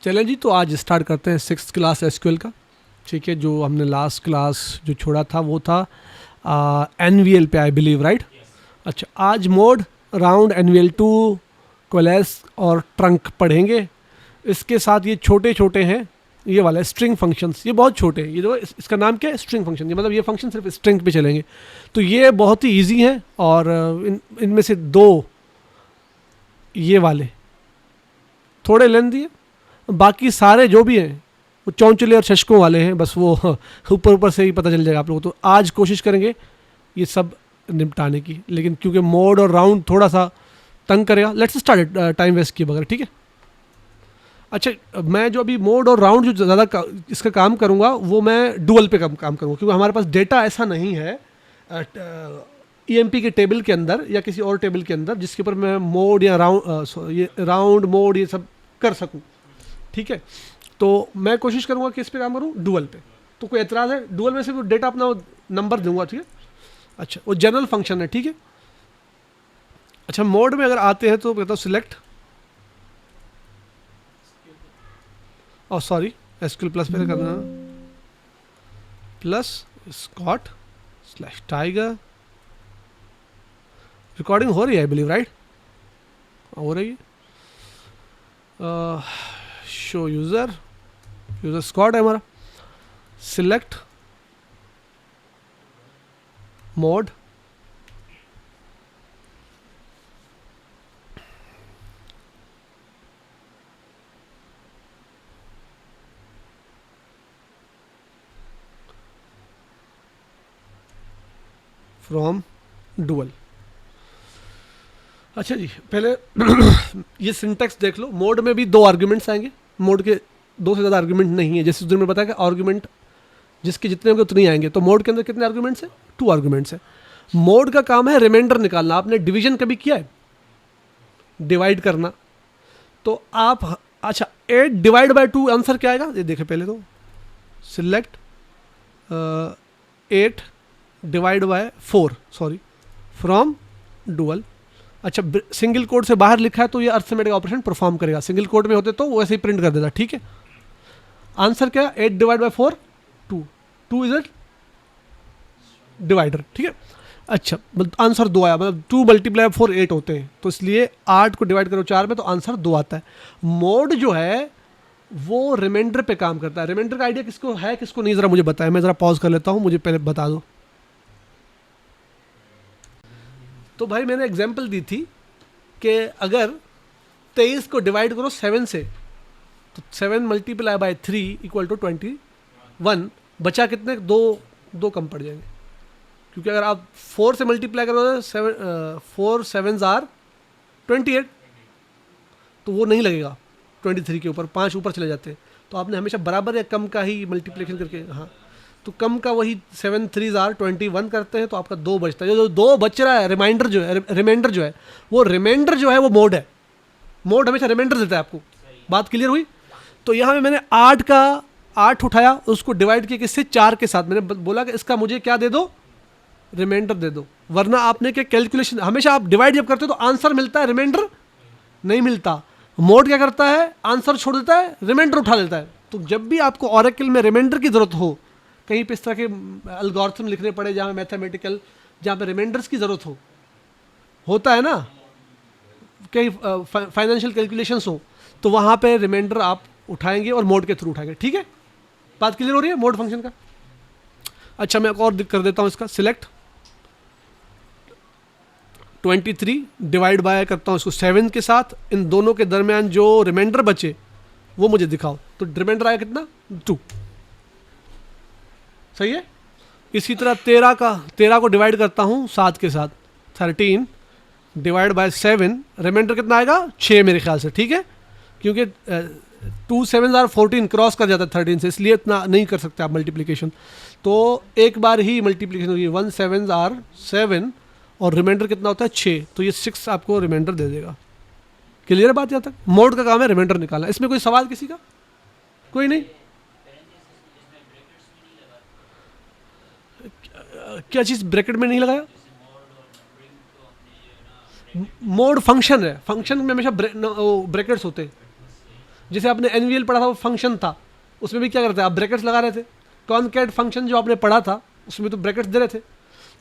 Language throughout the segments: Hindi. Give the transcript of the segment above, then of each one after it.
चलें जी, तो आज स्टार्ट करते हैं 6th क्लास एसक्यूएल का। ठीक है, जो हमने लास्ट क्लास जो छोड़ा था वो था एनवीएल पे, आई बिलीव, राइट। अच्छा, आज मोड, राउंड, एनवीएल टू, कोलेस और ट्रंक पढ़ेंगे। इसके साथ ये छोटे छोटे हैं, ये वाला स्ट्रिंग फंक्शंस, ये बहुत छोटे हैं। ये जो इसका नाम क्या है, स्ट्रिंग फंक्शन। ये मतलब ये फंक्शन सिर्फ स्ट्रिंग पे चलेंगे, तो ये बहुत ही इजी हैं। और इनमें से दो ये वाले थोड़े लेंथी है, बाकी सारे जो भी हैं वो चौंचले और शशकों वाले हैं। बस वो ऊपर ऊपर से ही पता चल जाएगा आप लोगों को। तो आज कोशिश करेंगे ये सब निपटाने की, लेकिन क्योंकि मोड और राउंड थोड़ा सा तंग करेगा, लेट्स स्टार्ट टाइम वेस्ट किए बगैर, ठीक है। अच्छा, मैं जो अभी मोड और राउंड जो ज़्यादा इसका काम करूँगा वो मैं डुअल पे काम करूँगा, क्योंकि हमारे पास डेटा ऐसा नहीं है ईएमपी के टेबल के अंदर या किसी और टेबल के अंदर जिसके ऊपर मैं मोड या राउंड मोड ये सब कर सकूँ। ठीक है, तो मैं कोशिश करूँगा कि इस पे काम करूँ डुअल पे। तो कोई एतराज़ है? डुअल में से डेटा अपना नंबर दूंगा, ठीक है। अच्छा, वो जनरल फंक्शन है, ठीक है। अच्छा, मोड में अगर आते हैं तो कहता हूँ सिलेक्ट, और सॉरी एसक्यूएल प्लस पे करना, plus Scott slash tiger. Recording हो रही है आई बिलीव, राइट? हो रही है। शो यूज़र स्क्वाड है हमारा। Select mode, from dual. अच्छा जी, पहले ये सिंटेक्स देख लो। मोड में भी दो आर्ग्यूमेंट्स आएंगे, मोड के दो से ज़्यादा आर्ग्यूमेंट नहीं है। जैसे उस दिन में बताया कि आर्ग्यूमेंट जिसके जितने होंगे उतने ही आएंगे। तो मोड के अंदर कितने आर्ग्यूमेंट्स हैं? 2 आर्ग्यूमेंट्स हैं। मोड का काम है रिमाइंडर निकालना। आपने डिवीजन कभी किया है? डिवाइड करना। तो आप, अच्छा, 8 डिवाइड बाई 2 आंसर क्या आएगा ये देखें पहले तो। Select 8 divide by 4, sorry, from dual. अच्छा, सिंगल कोड से बाहर लिखा है तो ये अर्थमेटिक ऑपरेशन परफॉर्म करेगा। सिंगल कोड में होते तो वो ऐसे ही प्रिंट कर देता, ठीक है। आंसर क्या है? 8 divide by 4, 2। 2 is it divider, ठीक है। अच्छा, आंसर 2 आया, मतलब 2 मल्टीप्लाई 4 8 होते हैं, तो इसलिए 8 को डिवाइड करो 4 में तो आंसर 2 आता है। मोड जो है वो रिमाइंडर पे काम करता है। रिमाइंडर का आइडिया किसको है किसको नहीं, जरा मुझे बताया। मैं जरा पॉज कर लेता हूँ, मुझे पहले बता दो। तो भाई मैंने एग्जाम्पल दी थी कि अगर 23 को डिवाइड करो 7 से, तो 7 मल्टीप्लाई बाय 3 इक्वल टू 21। बचा कितने? 2 कम पड़ जाएंगे, क्योंकि अगर आप 4 से मल्टीप्लाई करोगे 4 7s आर 28, तो वो नहीं लगेगा 23 के ऊपर, 5 ऊपर चले जाते हैं। तो आपने हमेशा बराबर या कम का ही मल्टीप्लिकेशन करके, हाँ, तो कम का वही 7 3s आर 21 करते हैं, तो आपका 2 बचता है। जो 2 बच रहा है, रिमाइंडर जो है, रिमाइंडर जो है वो मोड है। मोड हमेशा रिमाइंडर देता है आपको। बात क्लियर हुई? तो यहाँ में मैंने 8 उठाया, उसको डिवाइड किया किससे? 4 के साथ। मैंने बोला कि इसका मुझे क्या दे दो? रिमाइंडर दे दो। वरना आपने क्या कैलकुलेशन, हमेशा आप डिवाइड जब करते हो तो आंसर मिलता है, रिमाइंडर नहीं मिलता। मोड क्या करता है? आंसर छोड़ देता है, रिमाइंडर उठा लेता है। तो जब भी आपको ओरेकल में रिमाइंडर की जरूरत हो, कहीं पे इस तरह के एल्गोरिथम लिखने पड़े जहाँ मैथमेटिकल, जहाँ पे रिमाइंडर्स की ज़रूरत होता है ना, कहीं फाइनेंशियल कैलकुलेशंस हो, तो वहाँ पे रिमाइंडर आप उठाएंगे और मोड के थ्रू उठाएंगे, ठीक है। बात क्लियर हो रही है मोड फंक्शन का? अच्छा, मैं एक और कर देता हूँ इसका। सिलेक्ट 23 डिवाइड बाय करता हूँ इसको 7 के साथ। इन दोनों के दरमियान जो रिमाइंडर बचे वो मुझे दिखाओ। तो रिमाइंडर आया कितना? 2। सही है। इसी तरह 13 को डिवाइड करता हूँ 7 के साथ, 13 डिवाइड बाय 7, रिमाइंडर कितना आएगा? 6 मेरे ख्याल से, ठीक है। क्योंकि 2 7s आर 14 क्रॉस कर जाता है 13 से, इसलिए इतना नहीं कर सकते आप मल्टीप्लिकेशन। तो एक बार ही मल्टीप्लिकेशन होगी। 1 7s आर 7 और रिमाइंडर कितना होता है? 6। तो ये 6 आपको रिमाइंडर दे देगा। क्लियर है बात यहाँ तक? मोड का काम है रिमाइंडर निकालना। इसमें कोई सवाल किसी का? कोई नहीं? क्या चीज़ ब्रैकेट में नहीं लगाया? मोड फंक्शन है, फंक्शन में हमेशा ब्रैकेट्स होते हैं। जैसे आपने एनवीएल पढ़ा था, वो फंक्शन था, उसमें भी क्या करते हैं आप ब्रैकेट्स लगा रहे थे। कॉनकैट फंक्शन जो आपने पढ़ा था उसमें तो ब्रैकेट्स दे रहे थे,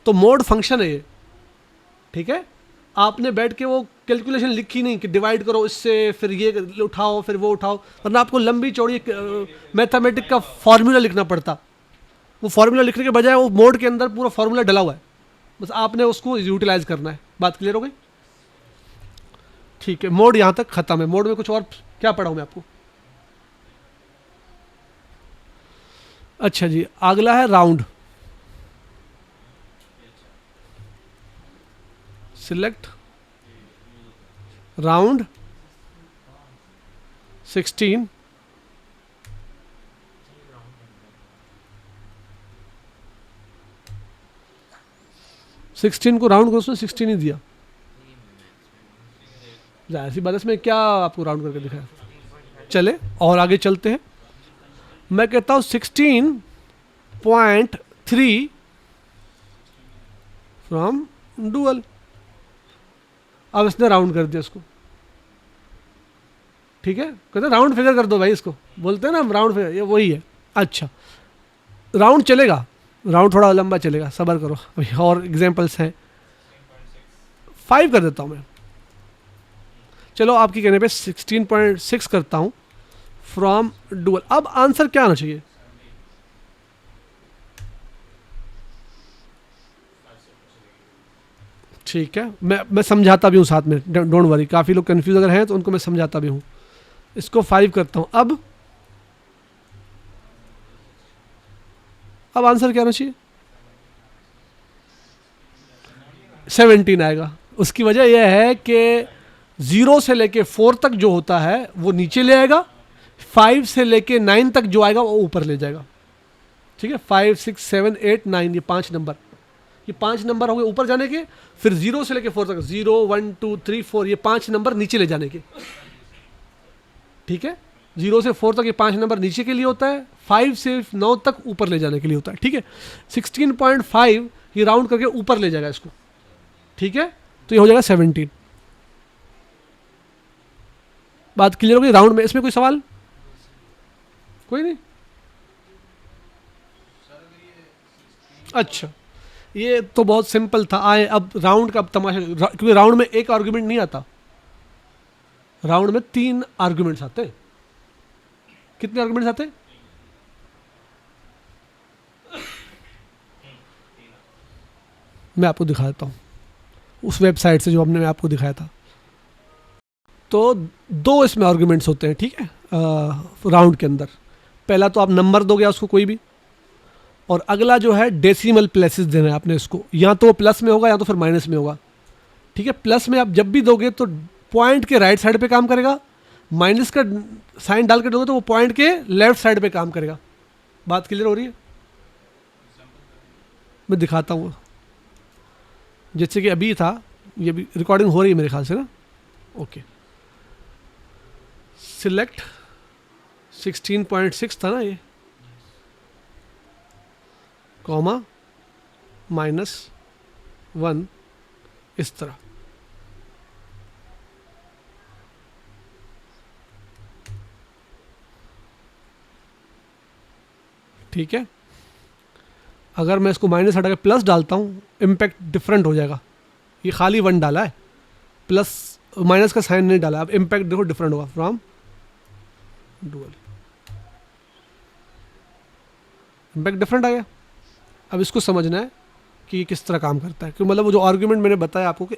तो मोड फंक्शन है ये, ठीक है। आपने बैठ के वो कैलकुलेशन लिखी नहीं कि डिवाइड करो इससे, फिर ये उठाओ फिर वो उठाओ, वरना आपको लंबी चौड़ी मैथमेटिक का फॉर्मूला लिखना पड़ता। वो फार्मूला लिखने के बजाय वो मोड के अंदर पूरा फार्मूला डला हुआ है, बस आपने उसको यूटिलाइज करना है। बात क्लियर हो गई? ठीक है, मोड यहाँ तक खत्म है। मोड में कुछ और क्या पढ़ाऊँ मैं आपको? अच्छा जी, अगला है राउंड। सिलेक्ट राउंड 16, को राउंड करो, उसने 16 ही दिया। जाहिर सी बात है, इसमें क्या आपको राउंड करके दिखाया। चले और आगे चलते हैं। मैं कहता हूँ 16.3 फ्रॉम डुअल। अब इसने राउंड कर दिया इसको, ठीक है। कहते राउंड फिगर कर दो भाई, इसको बोलते हैं ना हम राउंड फिगर, ये वही है। अच्छा, राउंड चलेगा, राउंड थोड़ा लंबा चलेगा, सब्र करो भाई, और एग्जांपल्स हैं। 5 कर देता हूँ मैं, चलो आपकी कहने पे 16.6 करता हूँ फ्रॉम डुअल। अब आंसर क्या आना चाहिए? ठीक है, मैं समझाता भी हूँ साथ में, डोंट वरी। काफ़ी लोग कंफ्यूज अगर हैं तो उनको मैं समझाता भी हूँ। इसको 5 करता हूँ। अब आंसर क्या आना चाहिए? 17 आएगा। उसकी वजह यह है कि 0 से लेके 4 तक जो होता है वो नीचे ले आएगा, 5 से लेके 9 तक जो आएगा वो ऊपर ले जाएगा, ठीक है। 5, 6, 7, 8, 9 ये 5 नंबर, ये 5 नंबर हो गए ऊपर जाने के। फिर 0 से लेके 4 तक, 0, 1, 2, 3, 4 ये 5 नंबर नीचे ले जाने के, ठीक है। 0 से 4 तक ये 5 नंबर नीचे के लिए होता है, 5 से 9 तक ऊपर ले जाने के लिए होता है, ठीक है। 16.5 ये राउंड करके ऊपर ले जाएगा इसको, ठीक है। तो ये हो जाएगा 17। बात क्लियर हो गई राउंड में? इसमें कोई सवाल? कोई नहीं? अच्छा, ये तो बहुत सिंपल था। आए अब राउंड का, अब तमाशा, क्योंकि राउंड में एक आर्गुमेंट नहीं आता, राउंड में 3 आर्गुमेंट्स आते हैं। कितने आर्गुमेंट्स आते हैं? मैं आपको दिखा देता हूँ उस वेबसाइट से जो हमने मैं आपको दिखाया था। तो 2 इसमें आर्गुमेंट्स होते हैं, ठीक है, राउंड के अंदर। पहला तो आप नंबर दोगे उसको कोई भी, और अगला जो है डेसिमल प्लेसेस देना है आपने इसको, या तो वो प्लस में होगा या तो फिर माइनस में होगा, ठीक है। प्लस में आप जब भी दोगे तो पॉइंट के राइट साइड पे काम करेगा, माइनस का साइन डाल के दोगे तो वो पॉइंट के लेफ्ट साइड पे काम करेगा। बात क्लियर हो रही है? मैं दिखाता हूँ, जैसे कि अभी था, ये भी रिकॉर्डिंग हो रही है मेरे ख्याल से ना। ओके, सिलेक्ट 16.6 था ना ये, कॉमा -1 इस तरह, ठीक है। अगर मैं इसको माइनस हटा के प्लस डालता हूँ, इम्पैक्ट डिफरेंट हो जाएगा। ये खाली 1 डाला है, प्लस माइनस का साइन नहीं डाला, अब इम्पैक्ट देखो डिफरेंट होगा फ्रॉम डुअल, इम्पैक्ट डिफरेंट आ गया। अब इसको समझना है कि किस तरह काम करता है, क्योंकि मतलब वो जो आर्ग्यूमेंट मैंने बताया आपको कि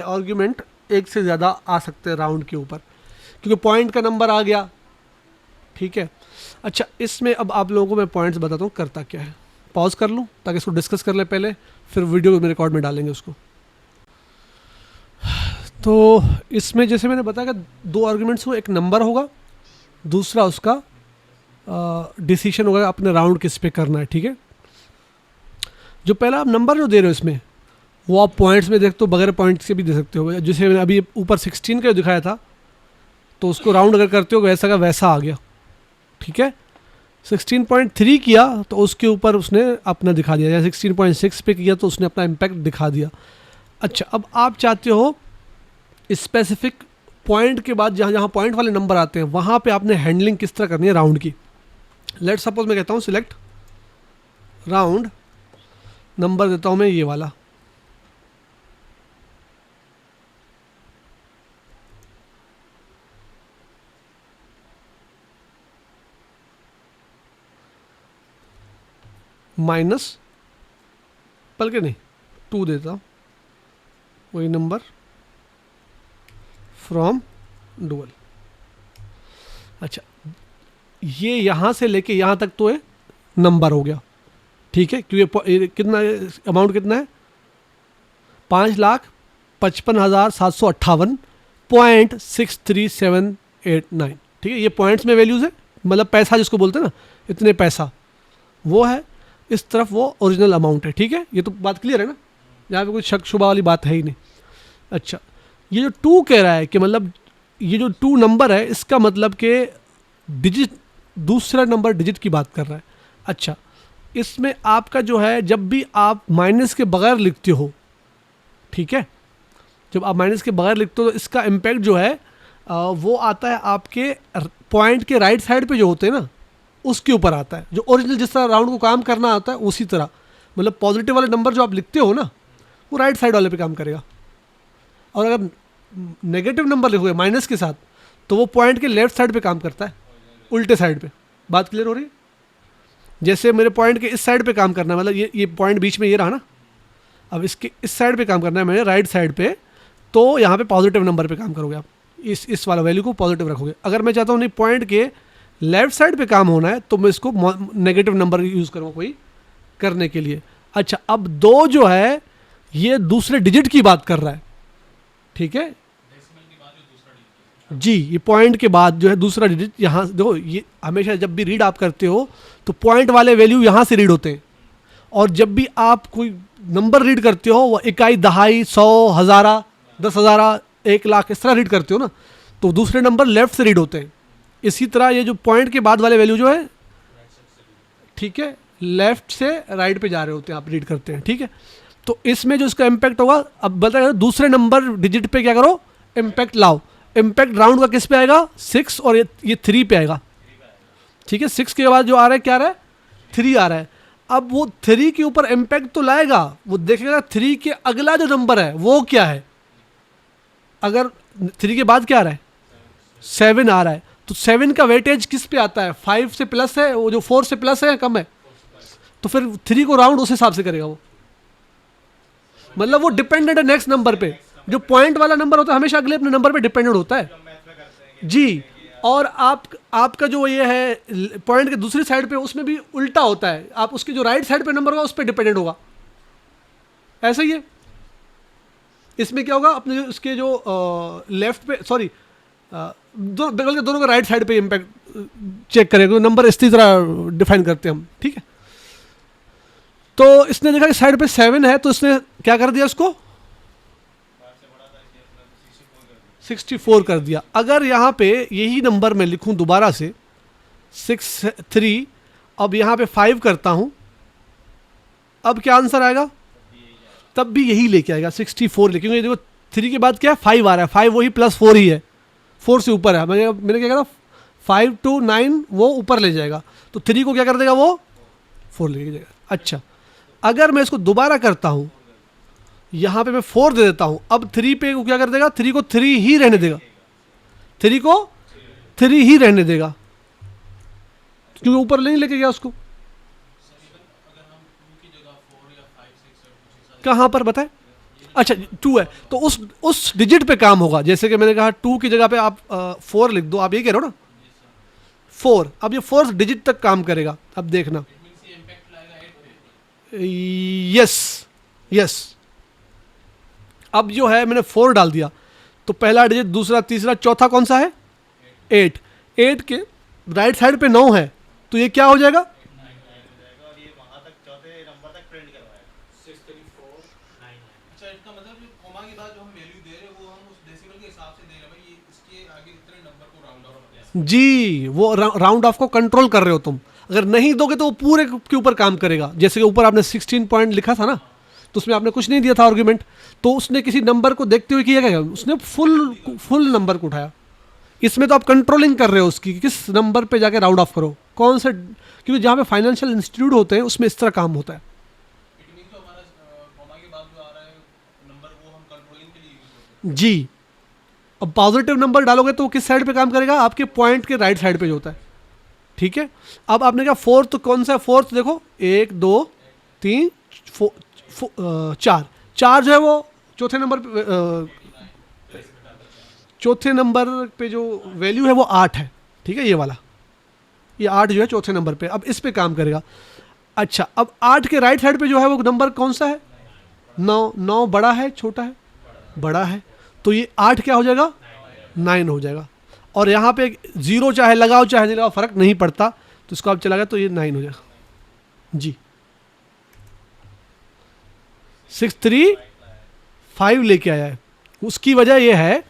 आर्ग्यूमेंट एक से ज़्यादा आ सकते हैं राउंड के ऊपर, क्योंकि पॉइंट का नंबर आ गया, ठीक है। अच्छा, इसमें अब आप लोगों को मैं पॉइंट्स बताता हूँ करता क्या है। पॉज कर लूँ ताकि इसको डिस्कस कर ले पहले, फिर वीडियो में रिकॉर्ड में डालेंगे उसको। तो इसमें जैसे मैंने बताया कि 2 आर्ग्यूमेंट्स हो, एक नंबर होगा, दूसरा उसका डिसीजन होगा अपने राउंड किस पे करना है, ठीक है। जो पहला आप नंबर जो दे रहे हो इसमें, वो आप पॉइंट्स में देखते हो, बगैर पॉइंट्स के भी दे सकते हो। जैसे मैंने अभी ऊपर 16 का दिखाया था, तो उसको राउंड अगर करते हो वैसा का वैसा आ गया, ठीक है। 16.3 किया तो उसके ऊपर उसने अपना दिखा दिया, या 16.6 पे किया तो उसने अपना इम्पैक्ट दिखा दिया। अच्छा, अब आप चाहते हो स्पेसिफिक पॉइंट के बाद जहाँ जहाँ पॉइंट वाले नंबर आते हैं वहाँ पे आपने हैंडलिंग किस तरह करनी है राउंड की। लेट सपोज मैं कहता हूँ सिलेक्ट राउंड, नंबर देता हूँ मैं ये वाला, माइनस बल्कि नहीं 2 देता हूँ, वही नंबर फ्रॉम डुअल। अच्छा, ये यहाँ से लेके यहाँ तक तो ये नंबर हो गया, ठीक है, क्योंकि कितना अमाउंट कितना है 5,55,758.63789, ठीक है, ये पॉइंट्स में वैल्यूज़ है, मतलब पैसा जिसको बोलते हैं ना, इतने पैसा वो है, इस तरफ वो ओरिजिनल अमाउंट है, ठीक है, ये तो बात क्लियर है ना, यहाँ पे कोई शक शुबा वाली बात है ही नहीं। अच्छा, ये जो 2 कह रहा है कि मतलब ये जो 2 नंबर है इसका मतलब कि डिजिट, दूसरा नंबर डिजिट की बात कर रहा है। अच्छा, इसमें आपका जो है जब भी आप माइनस के बगैर लिखते हो, ठीक है, जब आप माइनस के बगैर लिखते हो तो इसका इम्पैक्ट जो है वो आता है आपके पॉइंट के राइट साइड पे जो होते हैं ना उसके ऊपर आता है, जो ओरिजिनल जिस तरह राउंड को काम करना आता है उसी तरह, मतलब पॉजिटिव वाले नंबर जो आप लिखते हो ना वो राइट साइड वाले पे काम करेगा, और अगर नेगेटिव नंबर लिखोगे माइनस के साथ तो वो पॉइंट के लेफ्ट साइड पे काम करता है, उल्टे साइड पे। बात क्लियर हो रही है? जैसे मेरे पॉइंट के इस साइड पे काम करना है, मतलब ये पॉइंट बीच में ये रहा ना, अब इसके इस साइड पे काम करना है मैंने राइट साइड पे, तो यहाँ पे पॉजिटिव नंबर पे काम करोगे आप, इस वाला वैल्यू को पॉजिटिव रखोगे। अगर मैं चाहता हूँ नहीं पॉइंट के लेफ्ट साइड पे काम होना है तो मैं इसको नेगेटिव नंबर यूज़ करूँगा कोई करने के लिए। अच्छा, अब 2 जो है ये दूसरे डिजिट की बात कर रहा है, ठीक है जी, ये पॉइंट के बाद जो है दूसरा डिजिट, यहाँ देखो ये हमेशा जब भी रीड आप करते हो तो पॉइंट वाले वैल्यू यहाँ से रीड होते हैं, और जब भी आप कोई नंबर रीड करते हो वो इकाई, दहाई, 100, हज़ारा, 10,000, 1,00,000 इस तरह रीड करते हो ना, तो दूसरे नंबर लेफ्ट से रीड होते हैं। इसी तरह ये जो पॉइंट के बाद वाले वैल्यू जो है, ठीक है, लेफ्ट से राइट पे जा रहे होते हैं, आप रीड करते हैं, ठीक है। तो इसमें जो इसका इम्पैक्ट होगा, अब बताया दूसरे नंबर डिजिट पे क्या करो, इम्पैक्ट लाओ। इम्पैक्ट राउंड का किस पे आएगा 6, और ये 3 पे आएगा, ठीक है। 6 के बाद जो आ रहा है क्या आ रहा है 3 आ रहा है। अब वो 3 के ऊपर इम्पैक्ट तो लाएगा, वो देखेगा 3 के अगला जो नंबर है वो क्या है, अगर 3 के बाद क्या आ रहा है 7 आ रहा है, तो 7 का वेटेज किस पे आता है, 5 से प्लस है, वो जो 4 से प्लस है या कम है, तो फिर 3 को राउंड उस हिसाब से करेगा वो, मतलब वो डिपेंडेंट है नेक्स्ट नंबर पे। जो पॉइंट वाला नंबर होता है हमेशा अगले अपने नंबर पे डिपेंडेंट होता है जी, और आपका जो ये है पॉइंट के दूसरी साइड पे उसमें भी उल्टा होता है, आप उसके जो राइट साइड पे नंबर होगा उस पर डिपेंडेंट होगा, ऐसा ही है। इसमें क्या होगा, अपने उसके जो लेफ्ट पे, सॉरी बगल के दोनों का राइट साइड पे इम्पैक्ट चेक करेंगे, नंबर इसी तरह डिफाइन करते हैं हम, ठीक है। तो इसने देखा कि साइड पे 7 है, तो इसने क्या कर दिया, उसको 64 कर दिया। अगर यहाँ पे यही नंबर मैं लिखूँ दोबारा से 63, अब यहाँ पे 5 करता हूँ, अब क्या आंसर आएगा, तब भी यही लेके आएगा 64 लेके, क्योंकि देखो 3 के बाद क्या है 5 आ रहा है, 5 वही प्लस 4 ही है, 4 से ऊपर है, मैंने क्या कहा 5 to 9 वो ऊपर ले जाएगा, तो 3 को क्या कर देगा वो 4 लेके जाएगा। अच्छा, अगर मैं इसको दोबारा करता हूँ, यहाँ पे मैं 4 दे देता हूँ, अब 3 पे को क्या कर देगा, 3 को 3 ही रहने देगा, 3 को 3 ही रहने देगा, क्योंकि ऊपर नहीं लेके गया उसको। कहाँ पर बताए, अच्छा 2 है, तो उस डिजिट पे काम होगा, जैसे कि मैंने कहा 2 की जगह पे आप 4 लिख दो, आप ये कह रहे हो ना 4, अब ये 4 डिजिट तक काम करेगा। अब देखना, यस यस, अब जो है मैंने 4 डाल दिया, तो पहला डिजिट, दूसरा, तीसरा, चौथा कौन सा है 8, 8 के राइट साइड पे 9 है, तो ये क्या हो जाएगा, जी, वो राउंड ऑफ को कंट्रोल कर रहे हो तुम, अगर नहीं दोगे तो वो पूरे के ऊपर काम करेगा। जैसे कि ऊपर आपने 16 पॉइंट लिखा था ना, तो उसमें आपने कुछ नहीं दिया था आर्ग्यूमेंट, तो उसने किसी नंबर को देखते हुए किया क्या, उसने फुल नंबर को उठाया। इसमें तो आप कंट्रोलिंग कर रहे हो उसकी, किस नंबर पे जाके राउंड ऑफ करो, कौन से, क्योंकि जहाँ पे फाइनेंशियल इंस्टीट्यूट होते हैं उसमें इस तरह काम होता है। जी, अब पॉजिटिव नंबर डालोगे तो वो किस साइड पे काम करेगा, आपके पॉइंट के राइट साइड पे जो होता है, ठीक है। अब आपने कहा फोर्थ कौन सा, फोर्थ देखो 1 2 3 4, 4 जो है वो चौथे नंबर पे, चौथे नंबर पे जो वैल्यू है वो 8 है, ठीक है, ये वाला, ये 8 जो है चौथे नंबर पे, अब इस पे काम करेगा। अच्छा, अब 8 के राइट साइड पे जो है वो नंबर कौन सा है, 9, 9 बड़ा है छोटा है, बड़ा है, तो ये 8 क्या हो जाएगा, 9 हो जाएगा। और यहाँ पे 0 चाहे लगाओ चाहे नहीं लगाओ फर्क नहीं पड़ता, तो इसको आप चला गया तो ये 9 हो जाएगा जी। 6 3 5 लेके आया है, उसकी वजह यह है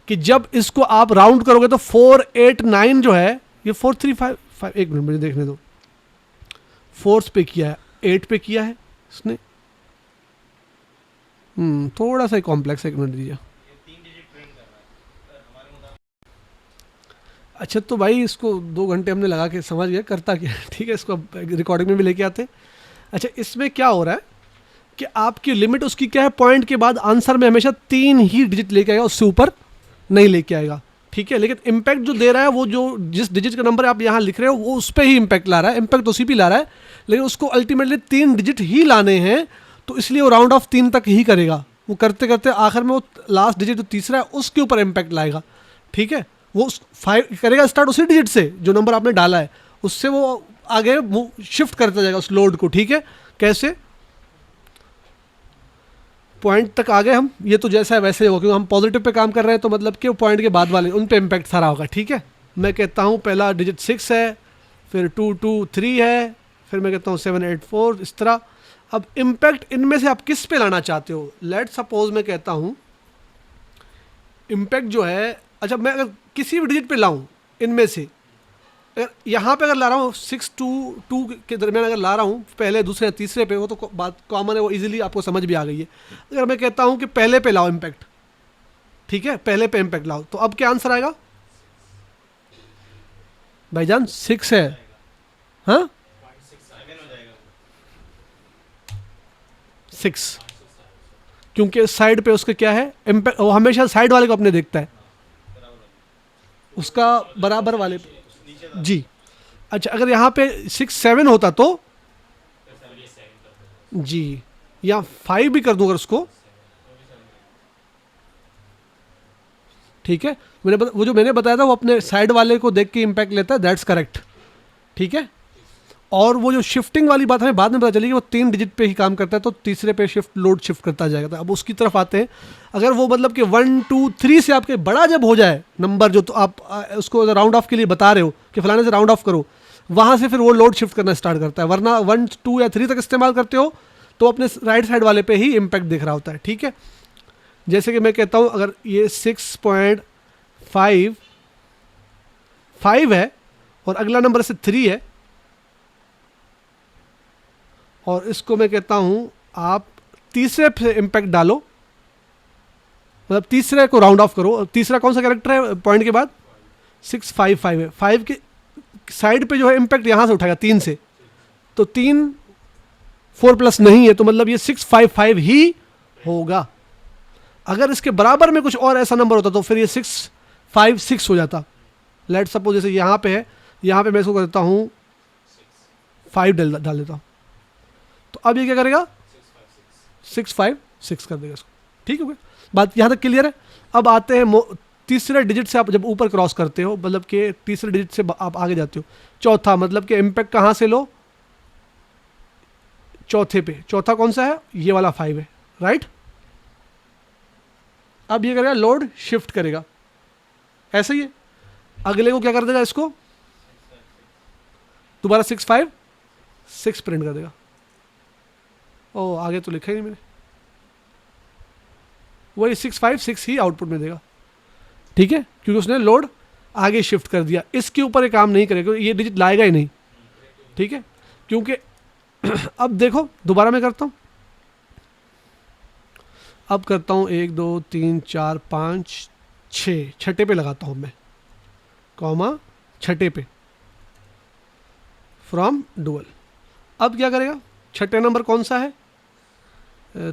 कि जब इसको आप राउंड करोगे तो 4 8 9 जो है ये 4 3 5 5, एक मिनट मुझे देखने दो, 4 पे किया है, 8 पे किया है इसने, थोड़ा सा कॉम्प्लेक्स है, एक मिनट दीजिए। अच्छा तो भाई इसको 2 घंटे हमने लगा के समझ गए करता क्या है, ठीक है, इसको रिकॉर्डिंग में भी लेके आते हैं। अच्छा, इसमें क्या हो रहा है कि आपकी लिमिट उसकी क्या है, पॉइंट के बाद आंसर में हमेशा 3 ही डिजिट लेके आएगा, उससे ऊपर नहीं लेके आएगा, ठीक है। लेकिन इम्पैक्ट जो दे रहा है वो जो जिस डिजिट का नंबर आप यहाँ लिख रहे हो वो उस पर ही इम्पैक्ट ला रहा है, इम्पैक्ट उसी पे ला रहा है, लेकिन उसको अल्टीमेटली 3 डिजिट ही लाने हैं, तो इसलिए वो राउंड ऑफ 3 तक ही करेगा। वो करते करते आखिर में वो लास्ट डिजिट जो तीसरा है उसके ऊपर इम्पैक्ट लाएगा, ठीक है। वो 5 करेगा स्टार्ट उसी डिजिट से जो नंबर आपने डाला है, उससे वो आगे शिफ्ट करता जाएगा उस लोड को, ठीक है। कैसे, पॉइंट तक आ गए हम, ये तो जैसा है वैसे ही होगा, क्योंकि हम पॉजिटिव पे काम कर रहे हैं, तो मतलब कि पॉइंट के बाद वाले उन पे इम्पैक्ट सारा होगा, ठीक है। मैं कहता हूँ पहला डिजिट 6 है, फिर 2 2 3 है, फिर मैं कहता हूँ 7 8 4, इस तरह। अब इम्पैक्ट इनमें से आप किस पे लाना चाहते हो, लेट सपोज मैं कहता हूँ इम्पैक्ट जो है, अच्छा मैं अगर किसी भी डिजिट पे लाऊं इनमें से, अगर यहाँ पे अगर ला रहा हूँ 6 2 2 के दरमियान अगर ला रहा हूँ पहले दूसरे तीसरे पे, वो तो बात कॉमन है, वो इजीली आपको समझ भी आ गई है। अगर मैं कहता हूँ कि पहले पे लाओ इम्पैक्ट, ठीक है, पहले पे इम्पैक्ट लाओ, तो अब क्या आंसर आएगा भाईजान, 6 है, हाँ 6, क्योंकि साइड पे उसके क्या है इम्पैक्ट, वो हमेशा साइड वाले को अपने देखता है, उसका बराबर वाले पे जी। अच्छा, अगर यहाँ पे 6 7 होता तो जी, या 5 भी कर दूं अगर उसको, ठीक है। वो जो मैंने बताया था वो अपने साइड वाले को देख के इम्पैक्ट लेता है, दैट्स करेक्ट, ठीक है। और वो जो शिफ्टिंग वाली बात हमें बाद में पता चली कि वो 3 डिजिट पे ही काम करता है, तो तीसरे पे लोड शिफ्ट करता जाएगा। अब उसकी तरफ आते हैं, अगर वो मतलब कि 1 2 3 से आपके बड़ा जब हो जाए नंबर जो, तो आप उसको राउंड ऑफ के लिए बता रहे हो कि फलाने से राउंड ऑफ करो, वहाँ से फिर वो लोड शिफ्ट करना स्टार्ट करता है। वरना 1 2 या 3 तक इस्तेमाल करते हो तो अपने राइट साइड वाले पे ही इम्पैक्ट दिख रहा होता है, ठीक है। जैसे कि मैं कहता हूँ अगर ये 6.5 है और अगला नंबर से 3 है, और इसको मैं कहता हूं आप तीसरे पे इम्पैक्ट डालो, मतलब तीसरे को राउंड ऑफ करो। तीसरा कौन सा कैरेक्टर है पॉइंट के बाद, 6 5 5 है, 5 के साइड पे जो है इम्पैक्ट यहां से उठाएगा 3 से, तो 3 4 प्लस नहीं है, तो मतलब ये 6 5 5 ही होगा। अगर इसके बराबर में कुछ और ऐसा नंबर होता तो फिर ये 6 5 6 हो जाता। लेट सपोज जैसे यहाँ पे है, यहाँ पे मैं इसको करता हूँ 5 डाल देता हूँ, तो अब ये क्या करेगा 6 5 6 कर देगा इसको, ठीक है। बात यहाँ तक क्लियर है। अब आते हैं तीसरे डिजिट से आप जब ऊपर क्रॉस करते हो, मतलब कि तीसरे डिजिट से आप आगे जाते हो, चौथा, मतलब कि इम्पैक्ट कहाँ से लो, चौथे पे। चौथा कौन सा है, ये वाला 5 है, राइट। अब ये करेगा लोड शिफ्ट करेगा, ऐसे ही है। अगले को क्या कर देगा, इसको दोबारा 6 5 6 प्रिंट कर देगा। ओ आगे तो लिखा ही नहीं मैंने, वही 6 5 6 ही आउटपुट में देगा, ठीक है, क्योंकि उसने लोड आगे शिफ्ट कर दिया। इसके ऊपर ये काम नहीं करेगा, ये डिजिट लाएगा ही नहीं, ठीक है, क्योंकि अब देखो दोबारा मैं करता हूँ, अब करता हूँ 1 2 3 4 5 6, छठे पे लगाता हूँ मैं, कॉमा छठे पे फ्रॉम डुअल। अब क्या करेगा, छठे नंबर कौन सा है,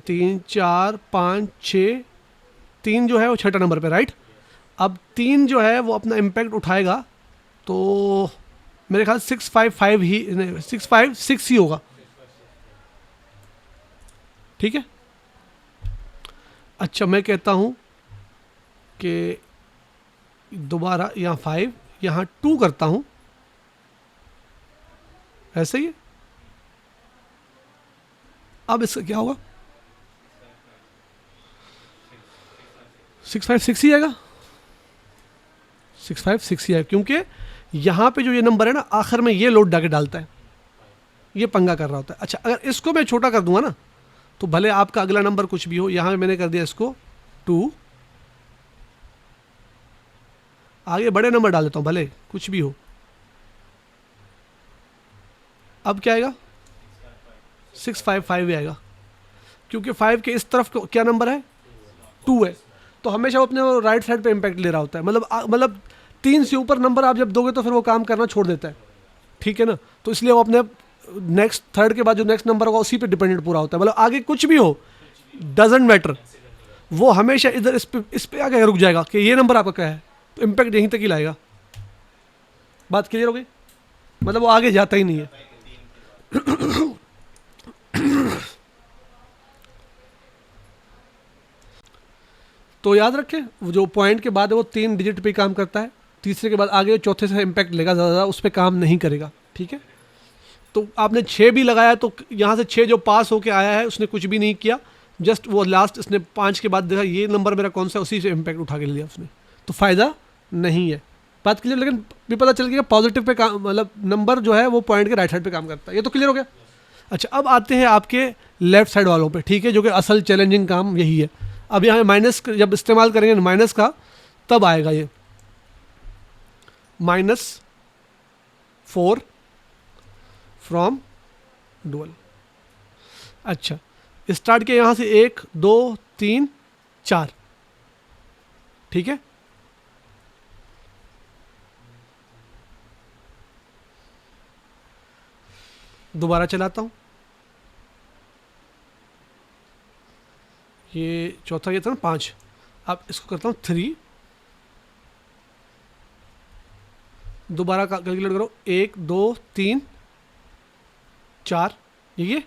3 4 5 6, 3 जो है वो छठा नंबर पे, राइट। अब 3 जो है वो अपना इम्पैक्ट उठाएगा, तो मेरे ख्याल 655 ही 656 ही होगा, ठीक है। अच्छा, मैं कहता हूँ कि दोबारा यहाँ 5, यहाँ 2 करता हूँ, ऐसे ही है। अब इसका क्या होगा, 656 ही आएगा, 656 ही आएगा, क्योंकि यहाँ पे जो ये नंबर है ना, आखिर में ये लोड डाके डालता है, ये पंगा कर रहा होता है। अच्छा, अगर इसको मैं छोटा कर दूंगा ना, तो भले आपका अगला नंबर कुछ भी हो, यहाँ मैंने कर दिया इसको 2, आगे बड़े नंबर डाल देता हूँ, भले कुछ भी हो। अब क्या आएगा, 655 ही आएगा, क्योंकि 5 के इस तरफ क्या नंबर है, 2 है, तो हमेशा वो अपने राइट साइड पे इम्पैक्ट ले रहा होता है। मतलब 3 से ऊपर नंबर आप जब दोगे तो फिर वो काम करना छोड़ देता है, ठीक है ना। तो इसलिए वो अपने नेक्स्ट थर्ड के बाद जो नेक्स्ट नंबर होगा उसी पे डिपेंडेंट पूरा होता है। मतलब आगे कुछ भी हो, डजेंट मैटर, वो हमेशा इधर इस पे आके रुक जाएगा कि ये नंबर आपका क्या है, तो इम्पैक्ट यहीं तक ही लाएगा। बात क्लियर हो गई, मतलब वो आगे जाता ही नहीं है। तो याद रखें, जो पॉइंट के बाद है वो 3 डिजिट पे काम करता है, तीसरे के बाद आगे चौथे से इम्पैक्ट लेगा, ज़्यादा उस पर काम नहीं करेगा, ठीक है। तो आपने 6 भी लगाया, तो यहाँ से 6 जो पास होके आया है उसने कुछ भी नहीं किया, जस्ट वो लास्ट इसने 5 के बाद देखा ये नंबर मेरा कौन सा है, उसी से इम्पैक्ट उठा के लिया उसने, तो फ़ायदा नहीं है। बात क्लियर, लेकिन भी पता चल गया पॉजिटिव पे काम, मतलब नंबर जो है वो पॉइंट के राइट साइड पे काम करता है, ये तो क्लियर हो गया। अच्छा, अब आते हैं आपके लेफ्ट साइड वालों पे, ठीक है, जो कि असल चैलेंजिंग काम यही है। अब यहाँ माइनस जब इस्तेमाल करेंगे माइनस का, तब आएगा ये -4 फ्रॉम डुअल। अच्छा, स्टार्ट किया यहाँ से 1 2 3 4, ठीक है। दोबारा चलाता हूँ, ये चौथा ये था ना 5, अब इसको करता हूँ 3, दोबारा कैलकुलेट करो, 1 2 3 4, ये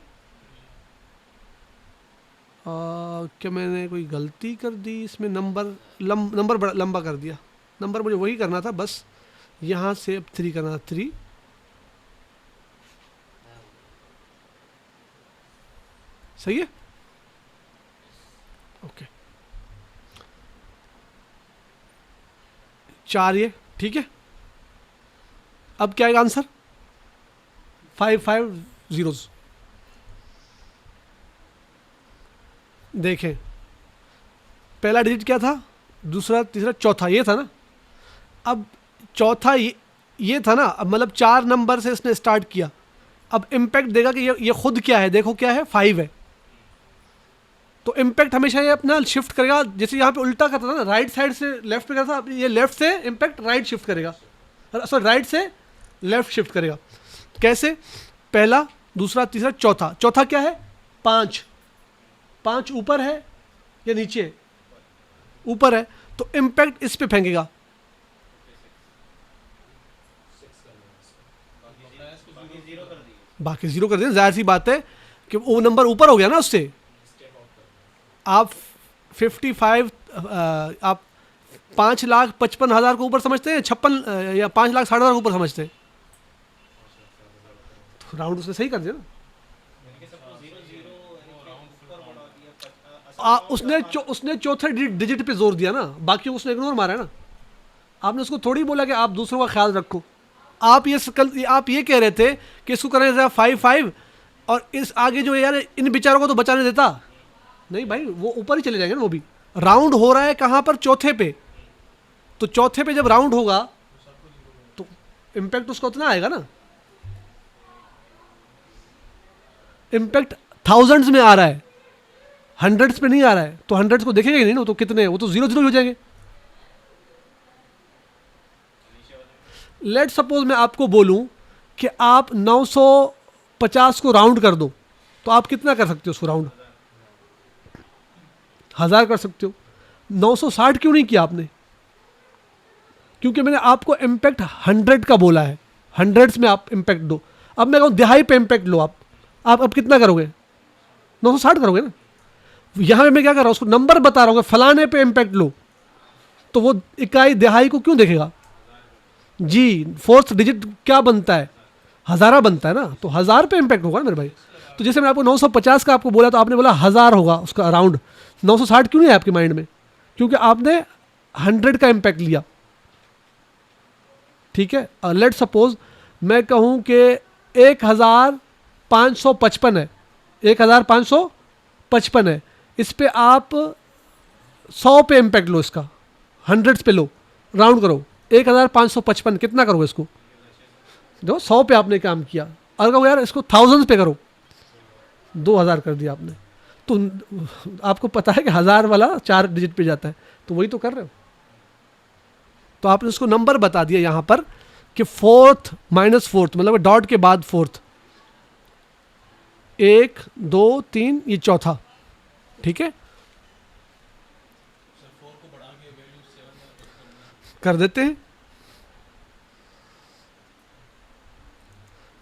क्या मैंने कोई गलती कर दी इसमें, नंबर बड़ा लंबा कर दिया, नंबर मुझे वही करना था, बस यहाँ से अब 3 करना था, 3, सही है, ओके, 4 ये, ठीक है। अब क्या आएगा आंसर, 5 5 zeros। देखें, पहला डिजिट क्या था, दूसरा तीसरा चौथा ये था ना, अब चौथा ये था ना, अब मतलब 4 नंबर से इसने स्टार्ट किया, अब इम्पैक्ट देगा कि ये खुद क्या है, देखो क्या है, 5 है, तो इम्पैक्ट हमेशा ये अपना शिफ्ट करेगा, जैसे यहाँ पे उल्टा करता था ना, राइट साइड से लेफ्ट पे करता था, अब ये लेफ्ट से इम्पैक्ट राइट शिफ्ट करेगा, सॉरी राइट से लेफ्ट शिफ्ट करेगा। कैसे, पहला दूसरा तीसरा चौथा, चौथा क्या है, 5, 5 ऊपर है या नीचे, ऊपर है, तो इम्पैक्ट इस पे फेंकेगा, बाकी 0 कर दिया, जाहिर सी बात है कि वो नंबर ऊपर हो गया ना उससे। आप 55 आप 5,55,000 को ऊपर समझते हैं, 56 या 5,60,000 को ऊपर समझते हैं, तो राउंड उसने सही कर दिया ना। उसने चौथे डिजिट पे जोर दिया ना, बाकी उसने इग्नोर मारा है ना। आपने उसको थोड़ी बोला कि आप दूसरों का ख्याल रखो, आप ये कह रहे थे कि इसको करें 5 5, और इस आगे जो यार इन बेचारों को तो बचाने देता नहीं भाई, वो ऊपर ही चले जाएंगे ना। वो भी राउंड हो रहा है कहाँ पर, चौथे पे, तो चौथे पे जब राउंड होगा तो इम्पैक्ट उसका उतना आएगा ना, इम्पैक्ट थाउजेंड्स में आ रहा है, हंड्रेड्स पे नहीं आ रहा है तो हंड्रेड्स को देखेगा ही नहीं ना, तो कितने हैं, वो तो जीरो जीरो हो जाएंगे। लेट सपोज मैं आपको बोलूं कि आप 950 को राउंड कर दो, तो आप कितना कर सकते हो उसको राउंड? 1000 कर सकते हो। 960 क्यों नहीं किया आपने? क्योंकि मैंने आपको इम्पैक्ट 100 का बोला है, हंड्रेड्स में आप इम्पैक्ट दो। अब मैं कहूँ दिहाई पे इम्पैक्ट लो, आप अब कितना करोगे? 960 करोगे ना। यहाँ पे मैं क्या कर रहा हूँ, उसको नंबर बता रहा हूँ, फलाने पे इम्पैक्ट लो, तो वो इकाई दिहाई को क्यों देखेगा? जी, फोर्थ डिजिट क्या बनता है? हज़ारा बनता है ना, तो 1000 पे इम्पैक्ट होगा ना मेरे भाई। तो जैसे मैं आपको 950 का आपको बोला, तो आपने बोला 1000 होगा उसका अराउंड। 960 क्यों नहीं है आपके माइंड में? क्योंकि आपने 100 का इम्पैक्ट लिया। ठीक है, लेट सपोज मैं कहूँ कि 1555 है, 1555 है, इस पे आप 100 पे इम्पैक्ट लो, इसका हंड्रेड्स पे लो, राउंड करो। 1555 कितना करोगे इसको? जो 100 पे आपने काम किया, अगर कहो यार इसको थाउजेंड पे करो, 2000 कर दिया आपने, तो आपको पता है कि 1000 वाला 4 डिजिट पे जाता है, तो वही तो कर रहे हो। तो आपने उसको नंबर बता दिया यहाँ पर कि फोर्थ माइनस फोर्थ, मतलब डॉट के बाद फोर्थ, 1 2 3, ये चौथा। ठीक है, कर देते हैं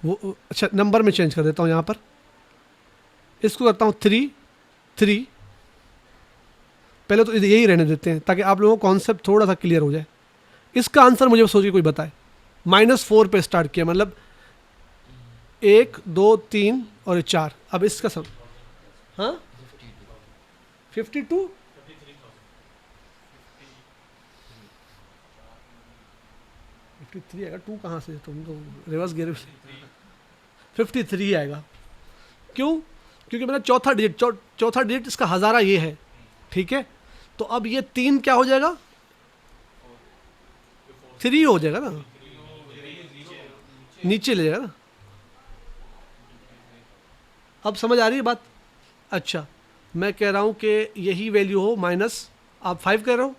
वो। अच्छा, नंबर में चेंज कर देता हूँ यहाँ पर, इसको करता हूँ 3 3। पहले तो यही रहने देते हैं ताकि आप लोगों को कॉन्सेप्ट थोड़ा सा क्लियर हो जाए। इसका आंसर मुझे सोच के कोई बताए। -4 पे स्टार्ट किया, मतलब 1 2 3 और 4। अब इसका सब, हाँ 52 53 आएगा। 2 कहाँ से, तुम तो रिवर्स गियर। 53 आएगा। क्यों? क्योंकि मेरा चौथा डिजिट इसका हज़ारा ये है। ठीक है, तो अब ये 3 क्या हो जाएगा? 3 हो जाएगा ना, नीचे ले जाएगा ना। अब समझ आ रही है बात? अच्छा, मैं कह रहा हूं कि यही वैल्यू हो माइनस, आप 5 कह रहे हो।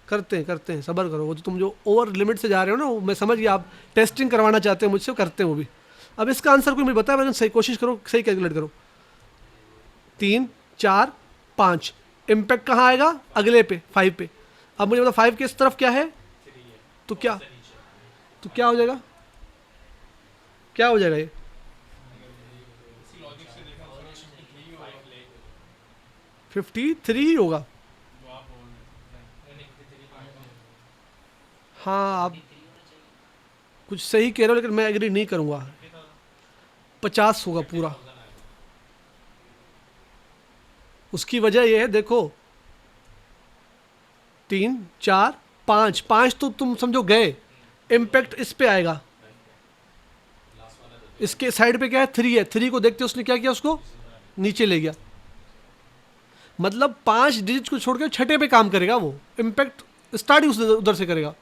करते हैं, सब्र करो। वो तो तुम जो ओवर लिमिट से जा रहे हो ना, मैं समझ गया, आप टेस्टिंग करवाना चाहते हो मुझसे, करते हैं वो भी। अब इसका आंसर कोई मुझे बताया, लेकिन सही कोशिश करो, सही कैलकुलेट करो। 3 4 5, इम्पैक्ट कहाँ आएगा? अगले पे, 5 पे। अब मुझे बताओ 5 के इस तरफ क्या है? तो क्या हो जाएगा? क्या हो जाएगा ये? 53 ही होगा। हाँ, आप कुछ सही कह रहे हो, लेकिन मैं एग्री नहीं करूँगा। 50 होगा पूरा। उसकी वजह यह है, देखो 3 4 5, 5 तो तुम समझो गए, इम्पैक्ट इस पे आएगा। इसके साइड पे क्या है? 3 है। 3 को देखते उसने क्या किया? उसको नीचे ले गया। मतलब 5 डिजिट को छोड़ के छठे पे काम करेगा वो, इम्पैक्ट स्टार्ट ही उधर से करेगा।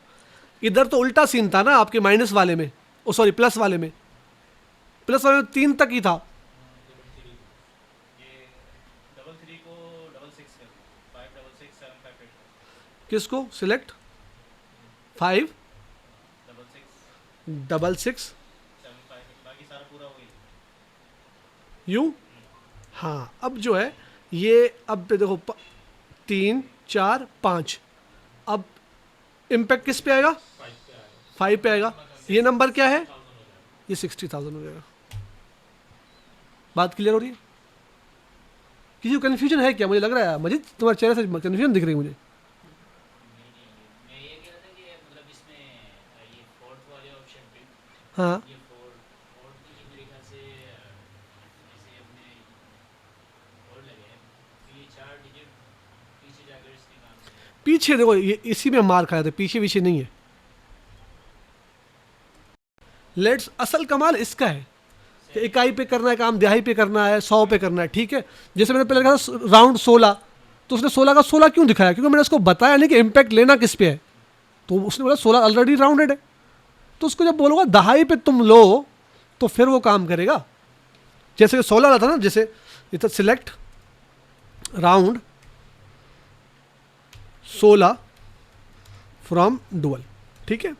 इधर तो उल्टा सीन था ना आपके माइनस वाले में, ओ सॉरी प्लस वाले में। प्लस वाले में 3 तक ही था। किसको सिलेक्ट? 5 6 6 यूं। हाँ, अब जो है ये, अब देखो 3 4 5, अब इम्पैक्ट किस पे आएगा? 5 पे आएगा। ये नंबर क्या है? ये 60,000 हो जाएगा। बात क्लियर हो रही है? किसी को कन्फ्यूजन है क्या? मुझे लग रहा है मजीद तुम्हारे चेहरे से कन्फ्यूजन दिख रही है मुझे। हाँ, पीछे देखो, ये इसी में मार खाया था, पीछे नहीं है। लेट्स, असल कमाल इसका है कि इकाई पे करना है काम, दिहाई पे करना है, 100 पे करना है। ठीक है, जैसे मैंने पहले कहा था राउंड 16, तो उसने 16 का 16 क्यों दिखाया? क्योंकि मैंने उसको बताया नहीं कि इम्पैक्ट लेना किस पे है। तो उसने बोला 16 ऑलरेडी राउंडेड है, तो उसको जब बोलूँगा दहाई पे तुम लो, तो फिर वो काम करेगा। जैसे 16 वाला था ना, जैसे ये था सिलेक्ट राउंड 16 फ्रॉम डुअल, ठीक है।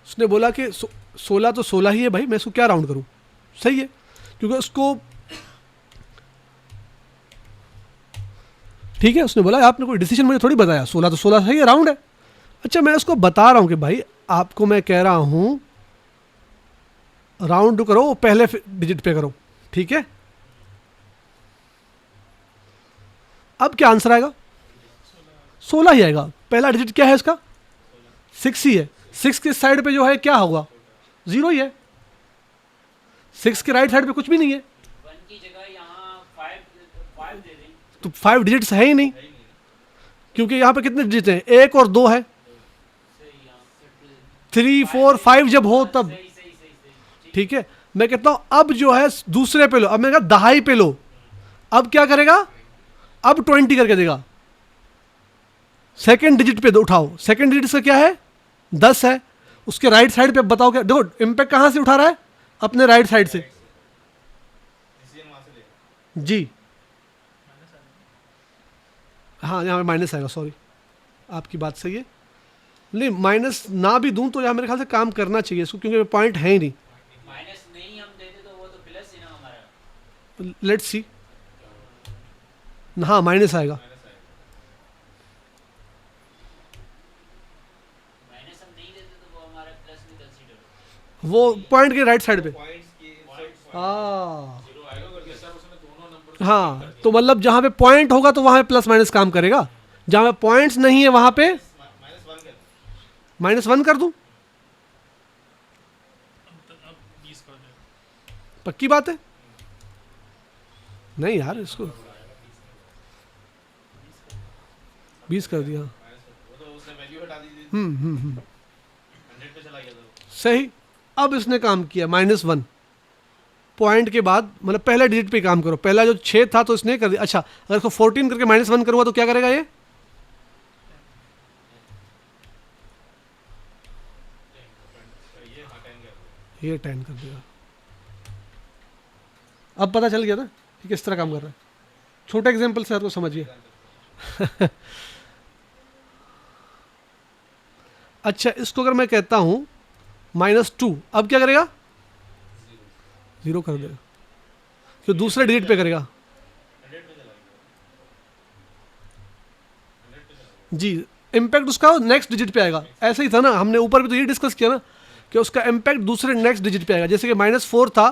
उसने बोला कि 16 तो 16 ही है भाई, मैं इसको क्या राउंड करूं, सही है, क्योंकि उसको ठीक है। उसने बोला आपने कोई डिसीजन मुझे थोड़ी बताया, 16 तो 16 सही है, राउंड है। अच्छा मैं उसको बता रहा हूं कि भाई आपको मैं कह रहा हूं राउंड करो, पहले डिजिट पे करो, ठीक है। अब क्या आंसर आएगा, 16 ही आएगा। पहला डिजिट क्या है इसका, 6 ही है। 6 के साइड पे जो है क्या होगा, 0 ही है। 6 के राइट साइड पे कुछ भी नहीं है, 1 की जगह यहाँ 5 दे दें। तो 5 डिजिट्स है ही नहीं, क्योंकि यहाँ पे कितने डिजिट हैं, 1 और 2 है। सही यहाँ 3 4 5 जब हो तब, सही सही सही सही ठीक है। मैं कहता हूं अब जो है दूसरे पे लो, अब मैं कहा दहाई पे लो, अब क्या करेगा, अब 20 करके देगा। सेकंड डिजिट पे उठाओ, सेकंड डिजिट से क्या है, 10 है। उसके राइट साइड पे बताओ क्या, देखो इम्पैक्ट कहां से उठा रहा है, अपने राइट साइड से जी। हाँ यहाँ पे माइनस आएगा, सॉरी आपकी बात सही है। नहीं माइनस ना भी दूं तो यहाँ मेरे ख्याल से काम करना चाहिए इसको, क्योंकि पॉइंट है ही नहीं। माइनस नहीं हम देते तो वो तो प्लस ही ना हमारा। लेट्स सी, हाँ माइनस आएगा, माइनस हम नहीं देते तो वो हमारा प्लस में कंसीडर। वो पॉइंट के राइट साइड पे। हाँ हाँ, तो मतलब जहाँ पे पॉइंट होगा तो वहाँ पे प्लस माइनस काम करेगा, जहाँ पे पॉइंट्स नहीं है वहाँ पे -1 कर दूं, पक्की बात है। नहीं यार इसको 20 कर दिया, सही। अब इसने काम किया -1 पॉइंट के बाद, मतलब पहला डिजिट पे काम करो, पहला जो 6 था तो इसने कर दिया। अच्छा अगर इसको 14 करके -1 करूंगा तो क्या करेगा ये 10 कर देगा। अब पता चल गया ना कि किस तरह काम कर रहा है, छोटा एग्जांपल से आपको समझिए। अच्छा इसको अगर मैं कहता हूं -2, अब क्या करेगा, 0 कर देगा, क्यों दूसरे डिजिट पे करेगा जी। इम्पैक्ट उसका नेक्स्ट डिजिट पे आएगा, ऐसा ही था ना, हमने ऊपर भी तो ये डिस्कस किया ना कि उसका इम्पैक्ट दूसरे नेक्स्ट डिजिट पे आएगा। जैसे कि -4 था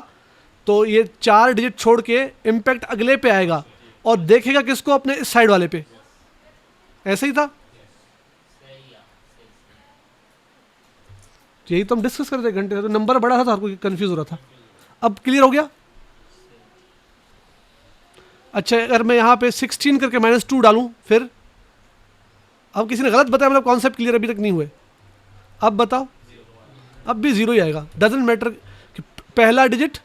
तो ये 4 डिजिट छोड़ के इम्पैक्ट अगले पे आएगा और देखेगा किसको, अपने इस साइड वाले पे, ऐसा ही था। यही तो हम डिस्कस कर रहे थे घंटे से, तो नंबर बड़ा था तो हर कोई कंफ्यूज हो रहा था। अब क्लियर हो गया। अच्छा अगर मैं यहाँ पे 16 करके -2 डालूं, फिर अब किसी ने गलत बताया, मतलब कॉन्सेप्ट क्लियर अभी तक नहीं हुए, अब बताओ, अब भी 0 ही आएगा, डजंट मैटर कि पहला डिजिट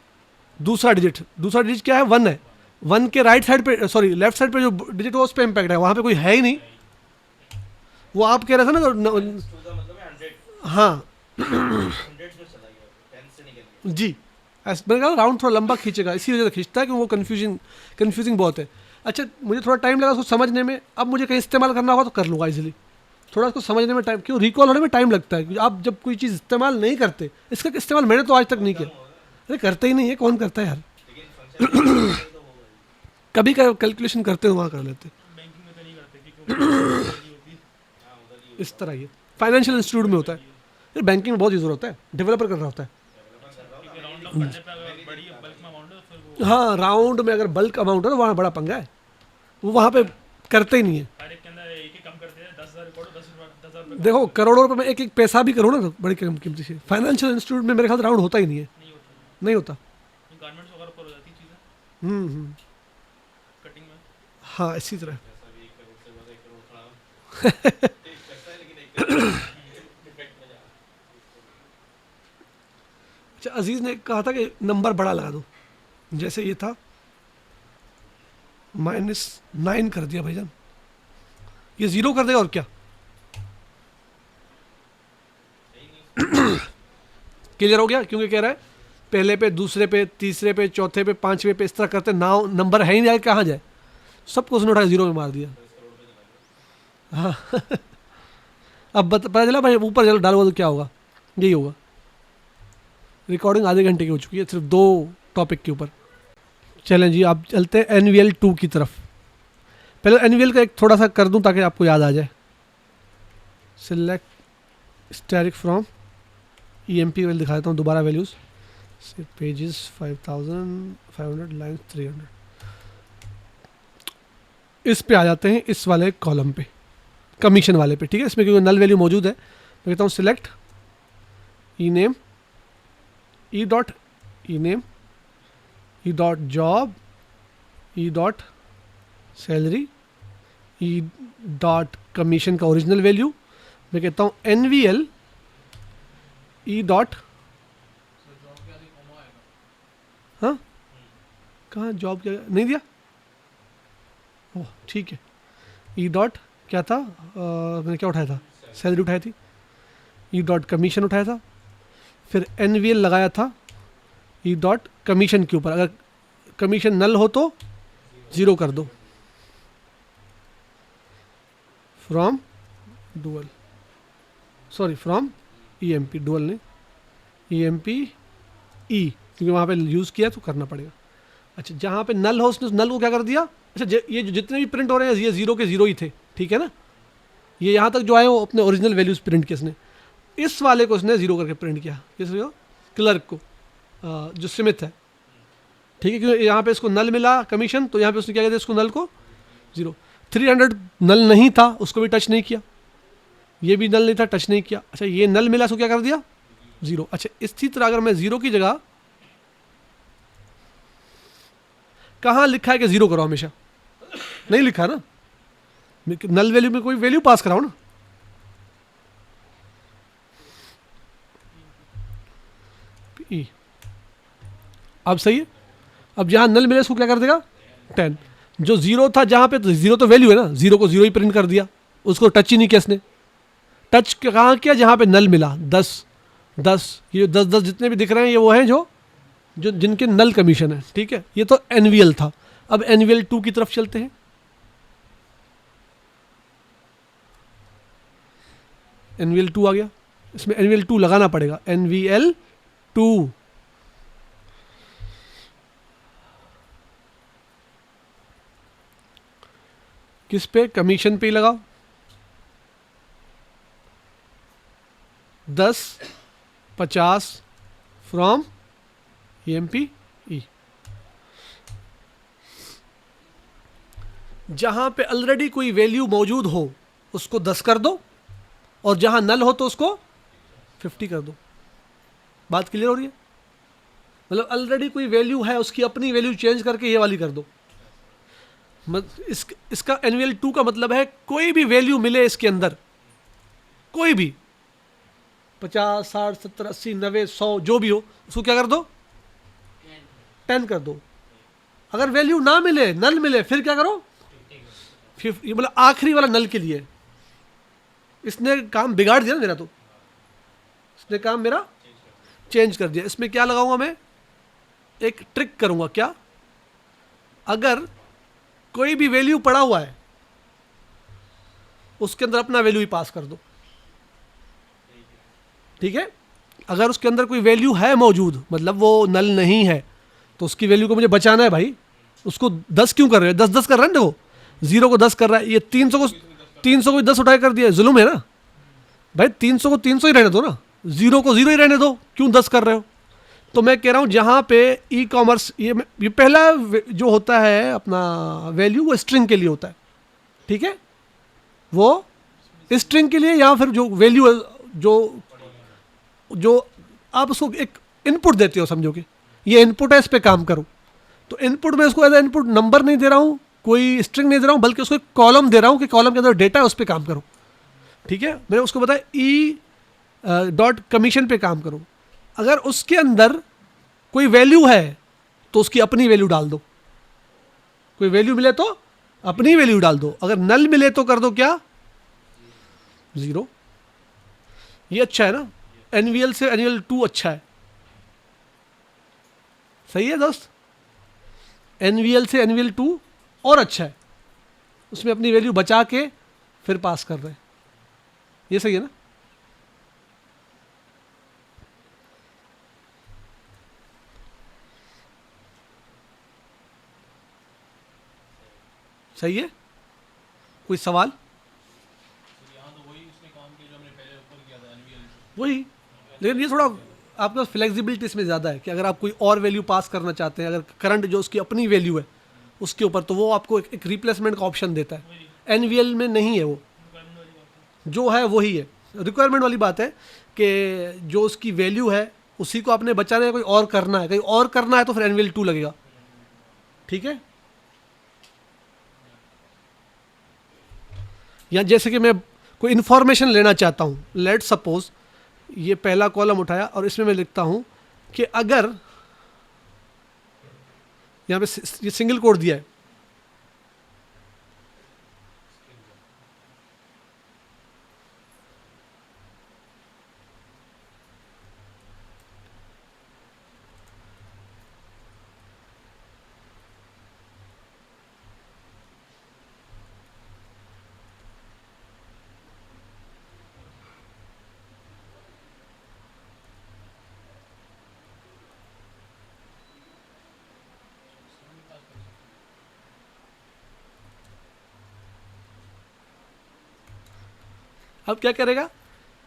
दूसरा डिजिट क्या है, 1 है। 1 के राइट साइड पे, सॉरी लेफ्ट साइड पे जो डिजिट हो उस पर इम्पैक्ट है, वहाँ पे कोई है ही नहीं। वो आप कह रहे थे ना हाँ जी, मैंने कहा राउंड थोड़ा लंबा खींचेगा, इसी वजह से खींचता है कि वो कन्फ्यूजिंग बहुत है। अच्छा मुझे थोड़ा टाइम लगा उसको समझने में, अब मुझे कहीं इस्तेमाल करना होगा तो कर लूँगा इजीली। थोड़ा उसको समझने में टाइम, क्यों रिकॉल होने में टाइम लगता है, आप जब कोई चीज़ इस्तेमाल नहीं करते, इसका इस्तेमाल मैंने तो आज तक नहीं किया। अरे करते ही नहीं है, कौन करता है यार। कभी का कैलकुलेशन करते हो वहाँ कर लेते, इस तरह ये फाइनेंशियल इंस्टीट्यूट में होता है, फिर बैंकिंग में बहुत यूज़र होता है, डेवलपर कर रहा होता है। हाँ राउंड में अगर बल्क अमाउंट है तो वहाँ बड़ा पंगा है, वो वहाँ पे करते ही नहीं है। देखो करोड़ों रुपए में एक एक पैसा भी करो ना तो बड़ी कीमती से, फाइनेंशियल इंस्टीट्यूट में मेरे ख्याल राउंड होता ही नहीं है, नहीं होता। हाँ इसी तरह। अच्छा अजीज ने कहा था कि नंबर बड़ा लगा दो, जैसे ये था -9 कर दिया भाईजान, ये 0 कर देगा और क्या। क्लियर हो गया, क्योंकि कह रहा है पहले पे, दूसरे पे, तीसरे पे, चौथे पे, पांचवे पे, इस तरह करते नाव नंबर है ही नहीं, कहाँ जाए, सबको उसने उठा जीरो में मार दिया। हाँ अब पता चला भाई, ऊपर चलो डालो तो क्या होगा, यही होगा। रिकॉर्डिंग आधे घंटे की हो चुकी है सिर्फ 2 टॉपिक के ऊपर। चलें जी, आप चलते हैं NVL 2 की तरफ। पहले NVL का एक थोड़ा सा कर दूं ताकि आपको याद आ जाए। Select static from EMP value दिखा देता हूँ दोबारा, वैल्यूज़ पेजेस 5500 लाइन 300। इस पे आ जाते हैं, इस वाले कॉलम पे, कमीशन वाले पे, ठीक है। इसमें क्योंकि नल वैल्यू मौजूद है, मैं कहता हूँ सिलेक्ट ई name, e dot e name, e dot job, e dot salary, ई डॉट कमीशन का ओरिजिनल वैल्यू, मैं कहता हूँ NVL ई डॉट, हाँ कहाँ जॉब क्या नहीं दिया, ओह ठीक है, ई डॉट क्या था, मैंने क्या उठाया था, सैलरी उठाई थी, ई डॉट कमीशन उठाया था, फिर NVL लगाया था ई डॉट कमीशन के ऊपर। अगर कमीशन नल हो तो 0 कर दो, from dual, sorry from EMP, dual नहीं, EMP ई, क्योंकि वहाँ पे यूज़ किया तो करना पड़ेगा। अच्छा, जहाँ पे नल हो उसने नल को क्या कर दिया, अच्छा ये जो जितने भी प्रिंट हो रहे हैं ये 0 के 0 ही थे, ठीक है ना। ये यहाँ तक जो आए वो अपने ओरिजिनल वैल्यूज प्रिंट किया इसने, इस वाले को उसने 0 करके प्रिंट किया, किसको, क्लर्क को, जो स्मिथ है, ठीक है। क्योंकि यहाँ पे इसको नल मिला कमीशन, तो यहाँ पे उसने क्या किया, इसको नल को 0। 300 नल नहीं था, उसको भी टच नहीं किया, ये भी नल नहीं था, टच नहीं किया। अच्छा ये नल मिला, इसको क्या कर दिया 0। अच्छा इसी तरह अगर मैं 0 की जगह, कहाँ लिखा है कि 0 करो हमेशा, नहीं लिखा ना, नल वैल्यू में कोई वैल्यू पास कराओ ना। ई, अब सही है। अब जहाँ नल मिले उसको क्या कर देगा 10। जो 0 था जहाँ पे, तो 0 तो वैल्यू है ना, 0 को 0 ही प्रिंट कर दिया, उसको टच ही नहीं किया इसने। टच कहाँ किया, जहाँ पे नल मिला 10 10, ये 10 10 जितने भी दिख रहे हैं ये वो हैं जो जिनके नल कमीशन है, ठीक है। ये तो NVL था। अब NVL 2 की तरफ चलते हैं। NVL 2 आ गया, इसमें NVL 2 लगाना पड़ेगा, NVL 2। किस पे, कमीशन पे ही लगाओ, 10 50 फ्रॉम EMP ई। जहां पे ऑलरेडी कोई वैल्यू मौजूद हो उसको 10 कर दो, और जहां नल हो तो उसको 50 कर दो। बात क्लियर हो रही है, मतलब ऑलरेडी कोई वैल्यू है, उसकी अपनी वैल्यू चेंज करके ये वाली कर दो। इसका NVL 2 का मतलब है कोई भी वैल्यू मिले इसके अंदर, कोई भी 50 60 70 80 90 100 जो भी हो, उसको क्या कर दो 10 कर दो। अगर वैल्यू ना मिले, नल मिले, फिर क्या करो 50। ये मतलब आखिरी वाला नल के लिए इसने काम बिगाड़ दिया ना मेरा, तो इसने काम मेरा चेंज कर दिया। इसमें क्या लगाऊंगा मैं, एक ट्रिक करूंगा। क्या, अगर कोई भी वैल्यू पड़ा हुआ है उसके अंदर अपना वैल्यू ही पास कर दो, ठीक है। अगर उसके अंदर कोई वैल्यू है मौजूद, मतलब वो नल नहीं है, तो उसकी वैल्यू को मुझे बचाना है भाई। उसको 10 क्यों कर रहे हो, 10 10 कर रहे हैं, देखो 0 को 10 कर रहा है, ये 300 को 10 उठाए कर दिया, जुल्म है ना भाई। 300 को 300 ही रहने दो ना, 0 को 0 ही रहने दो, क्यों 10 कर रहे हो। तो मैं कह रहा हूं जहां पे E-कॉमर्स, ये पहला जो होता है अपना वैल्यू, वो स्ट्रिंग के लिए होता है, ठीक है। वो स्ट्रिंग के लिए, या फिर जो वैल्यू जो आप उसको एक इनपुट देते हो, समझो कि ये इनपुट है, इस पे काम करो। तो इनपुट में उसको एज इनपुट नंबर नहीं दे रहा हूँ, कोई स्ट्रिंग नहीं दे रहा हूँ, बल्कि उसको एक कॉलम दे रहा हूँ कि कॉलम के अंदर डेटा है, उस पर काम करो, ठीक है। मैंने उसको बताया ई डॉट कमीशन पे काम करो। अगर उसके अंदर कोई वैल्यू है तो उसकी अपनी वैल्यू डाल दो, कोई वैल्यू मिले तो अपनी वैल्यू डाल दो, अगर नल मिले तो कर दो क्या 0। ये अच्छा है ना, NVL से NVL 2 अच्छा है। सही है दोस्त, NVL से NVL2 और अच्छा है, उसमें अपनी वैल्यू बचा के फिर पास कर रहे हैं, ये सही है ना। सही है, कोई सवाल? वही, लेकिन ये थोड़ा आपके पास फ्लेक्सिबिलिटी इसमें ज़्यादा है कि अगर आप कोई और वैल्यू पास करना चाहते हैं, अगर करंट जो उसकी अपनी वैल्यू है उसके ऊपर, तो वो आपको एक रिप्लेसमेंट का ऑप्शन देता है। NVL में नहीं है, वो जो है वही है। रिक्वायरमेंट वाली बात है कि जो उसकी वैल्यू है उसी को आपने बचाना है, कोई और करना है, कहीं और करना है तो फिर NVL2 लगेगा, ठीक है। या जैसे कि मैं कोई इन्फॉर्मेशन लेना चाहता हूँ, लेट सपोज ये पहला कॉलम उठाया और इसमें मैं लिखता हूँ कि अगर यहाँ पे ये सिंगल कोड दिया है, अब क्या करेगा,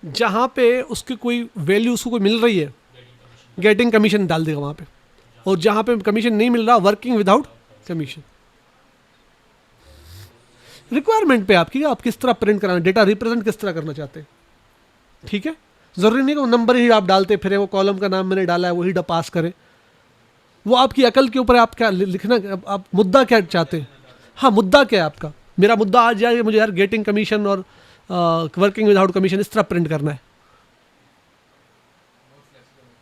जहाँ पे उसकी कोई वैल्यू उसको कोई मिल रही है, गेटिंग कमीशन डाल देगा वहाँ पे, और जहाँ पे कमीशन नहीं मिल रहा, वर्किंग विदाउट कमीशन। रिक्वायरमेंट पे आपकी, आप किस तरह प्रिंट कराना, डेटा रिप्रेजेंट किस तरह करना चाहते हैं, ठीक है। ज़रूरी नहीं कि वो नंबर ही आप डालते फिर वो कॉलम का नाम मैंने डाला है वही पास करे, वो आपकी अकल के ऊपर है, आप क्या लिखना, आप मुद्दा क्या चाहते हैं। हाँ, मुद्दा क्या है आपका, मेरा मुद्दा आज जाए मुझे यार गेटिंग कमीशन और वर्किंग विदाउट कमीशन इस तरह प्रिंट करना है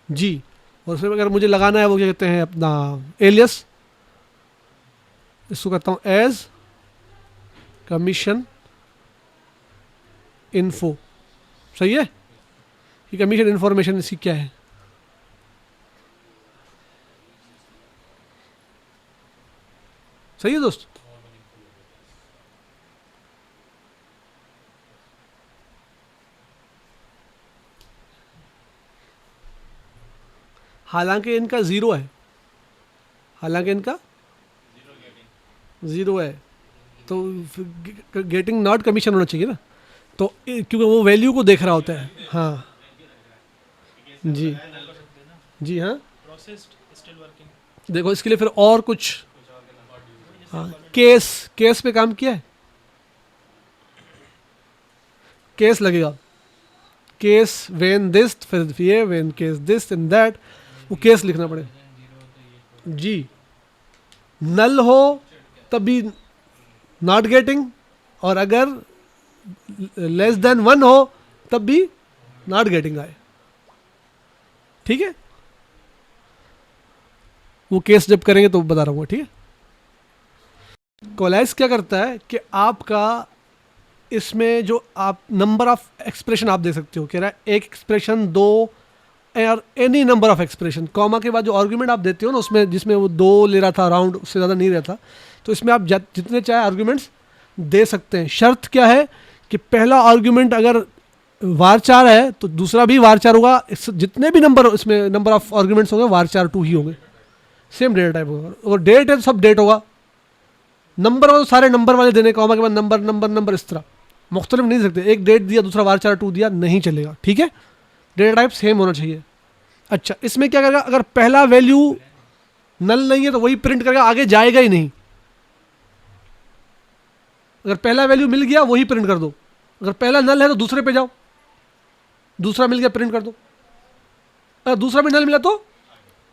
जी। और फिर अगर मुझे लगाना है वो क्या कहते हैं अपना एलियस, इसको कहता हूँ एज कमीशन इन्फो, सही है। ये कमीशन इन्फॉर्मेशन इसकी क्या है, सही है दोस्त। हालांकि इनका ज़ीरो है, हालांकि इनका ज़ीरो है, तो गेटिंग नॉट कमीशन होना चाहिए ना, तो क्योंकि वो वैल्यू को देख रहा होता है। हाँ जी जी, हाँ देखो इसके लिए फिर और कुछ, हाँ केस पे काम किया है, केस लगेगा, केस वेन दिस, फिर ये when case this and that, वो केस लिखना पड़ेगा जी। नल हो तभी नॉट गेटिंग, और अगर लेस देन 1 हो तब भी नॉट गेटिंग आए, ठीक है। वो केस जब करेंगे तो बता रहा हूँ, ठीक है। कोलाइस क्या करता है कि आपका इसमें जो आप नंबर ऑफ एक्सप्रेशन आप दे सकते हो, कह रहा है एक एक्सप्रेशन, दो, और any number of expression, comma के बाद जो आर्गुमेंट आप देते हो ना उसमें, जिसमें वो 2 ले रहा था राउंड, उससे ज़्यादा नहीं रहता, तो इसमें आप जितने चाहे आर्गुमेंट्स दे सकते हैं। शर्त क्या है कि पहला आर्गुमेंट अगर var4 है तो दूसरा भी var4 होगा, जितने भी नंबर इसमें नंबर ऑफ आर्गुमेंट्स होंगे var4 2 ही होंगे, सेम डेटा टाइप होगा, और डेट है तो सब डेट होगा, नंबर हो तो सारे नंबर वाले देने, कॉमा के बाद नंबर नंबर नंबर, इस तरह मुख्तलिफ नहीं सकते, एक डेट दिया दूसरा var4 2 दिया, नहीं चलेगा, ठीक है। डेटा टाइप सेम होना चाहिए। अच्छा, इसमें क्या करेगा, अगर पहला वैल्यू नल नहीं है तो वही प्रिंट करेगा, आगे जाएगा ही नहीं। अगर पहला वैल्यू मिल गया वही प्रिंट कर दो, अगर पहला नल है तो दूसरे पे जाओ, दूसरा मिल गया प्रिंट कर दो, अगर दूसरा भी नल मिला तो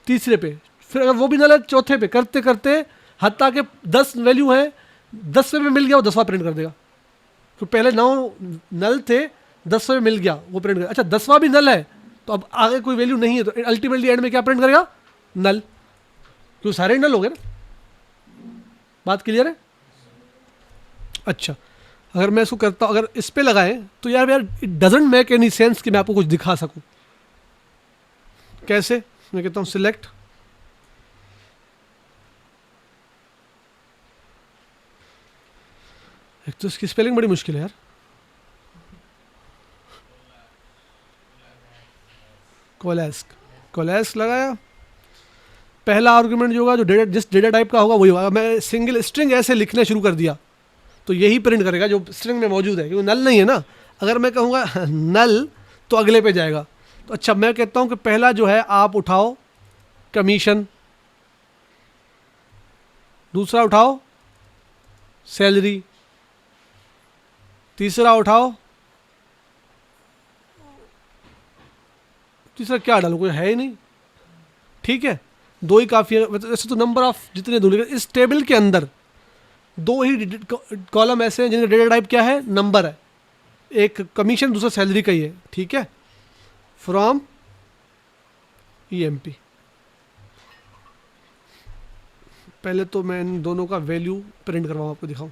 तीसरे पे, फिर अगर वो भी नल है चौथे पे, करते करते हत्ता के 10 वैल्यू है, 10 में मिल गया वो 10वां प्रिंट कर देगा। तो पहले 9 नल थे, 10वें मिल गया वो प्रिंट करेगा। अच्छा, 10वां भी नल है तो अब आगे कोई वैल्यू नहीं है, तो अल्टीमेटली एंड में क्या प्रिंट करेगा, नल, क्योंकि सारे नल हो गए ना। बात क्लियर है। अच्छा, अगर मैं इसको करता हूँ, अगर इस पे लगाएं तो यार it doesn't make any sense कि मैं आपको कुछ दिखा सकूं। कैसे, मैं कहता हूँ सिलेक्ट एक तो इसकी स्पेलिंग बड़ी मुश्किल है यार। कोलेस्क, कोलेस्क लगाया। पहला आर्गुमेंट जो होगा, जो डेटा, जिस डेटा टाइप का होगा वही होगा। मैं सिंगल स्ट्रिंग ऐसे लिखना शुरू कर दिया तो यही प्रिंट करेगा जो स्ट्रिंग में मौजूद है, क्योंकि नल नहीं है ना। अगर मैं कहूँगा नल तो अगले पे जाएगा। तो अच्छा, मैं कहता हूँ कि पहला जो है आप उठाओ कमीशन, दूसरा उठाओ सैलरी, तीसरा उठाओ, तीसरा क्या डालूं, कोई है ही नहीं, ठीक है, दो ही काफ़ी है। वैसे तो नंबर ऑफ जितने दूँ, लेकिन इस टेबल के अंदर दो ही कॉलम ऐसे हैं जिनका डेटा टाइप क्या है, नंबर है। एक कमीशन, दूसरा सैलरी का ही है, ठीक है। फ्रॉम EMP, पहले तो मैं इन दोनों का वैल्यू प्रिंट करवाऊँ, आपको दिखाऊँ।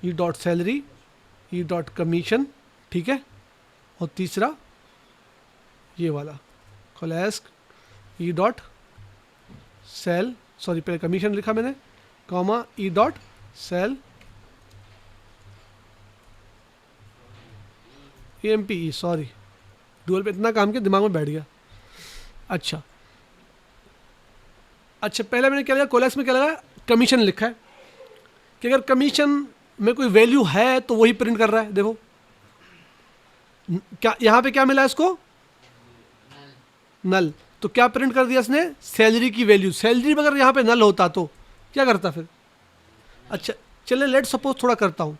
ई डॉट सैलरी, ई डॉट कमीशन, ठीक है। और तीसरा ये वाला coalesce E dot sale, sorry पहले कमीशन लिखा मैंने, comma E dot sale EMP, sorry dual पे इतना काम किया दिमाग में बैठ गया। अच्छा अच्छा, पहले मैंने क्या लिखा, कोलेस्क में क्या लगा, कमीशन लिखा है कि अगर कमीशन में कोई वैल्यू है तो वही प्रिंट कर रहा है। देखो क्या यहाँ पे क्या मिला इसको, नल। तो क्या प्रिंट कर दिया इसने, सैलरी की वैल्यू। सैलरी अगर यहाँ पे नल होता तो क्या करता फिर। अच्छा चलिए, लेट सपोज थोड़ा करता हूँ,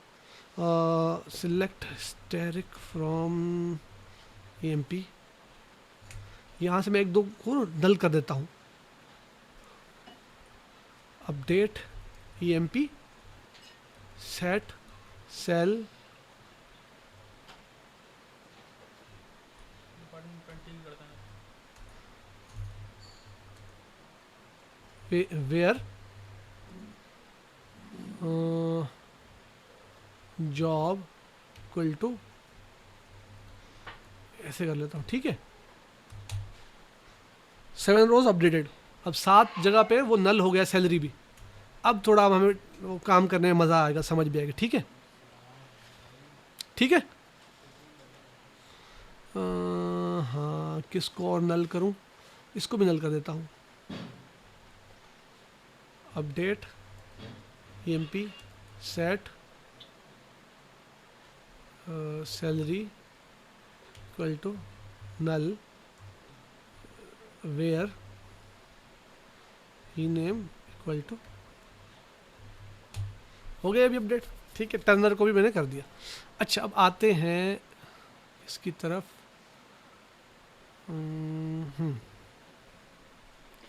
सिलेक्ट स्टैटिक फ्रॉम EMP, यहाँ से मैं एक दो को नल कर देता हूँ। Update EMP set sale where job equal to, ऐसे कर लेता हूँ, ठीक है। 7 रोज अपडेटेड, अब 7 जगह पे वो नल हो गया सैलरी भी। अब थोड़ा हमें वो काम करने में मज़ा आएगा, समझ भी आएगा, ठीक है ठीक है। हाँ, किसको और नल करूँ, इसको भी नल कर देता हूँ। Update EMP set salary equal to null where E name equal to, हो गया अभी अपडेट, ठीक है। टर्नर को भी मैंने कर दिया। अच्छा अब आते हैं इसकी तरफ,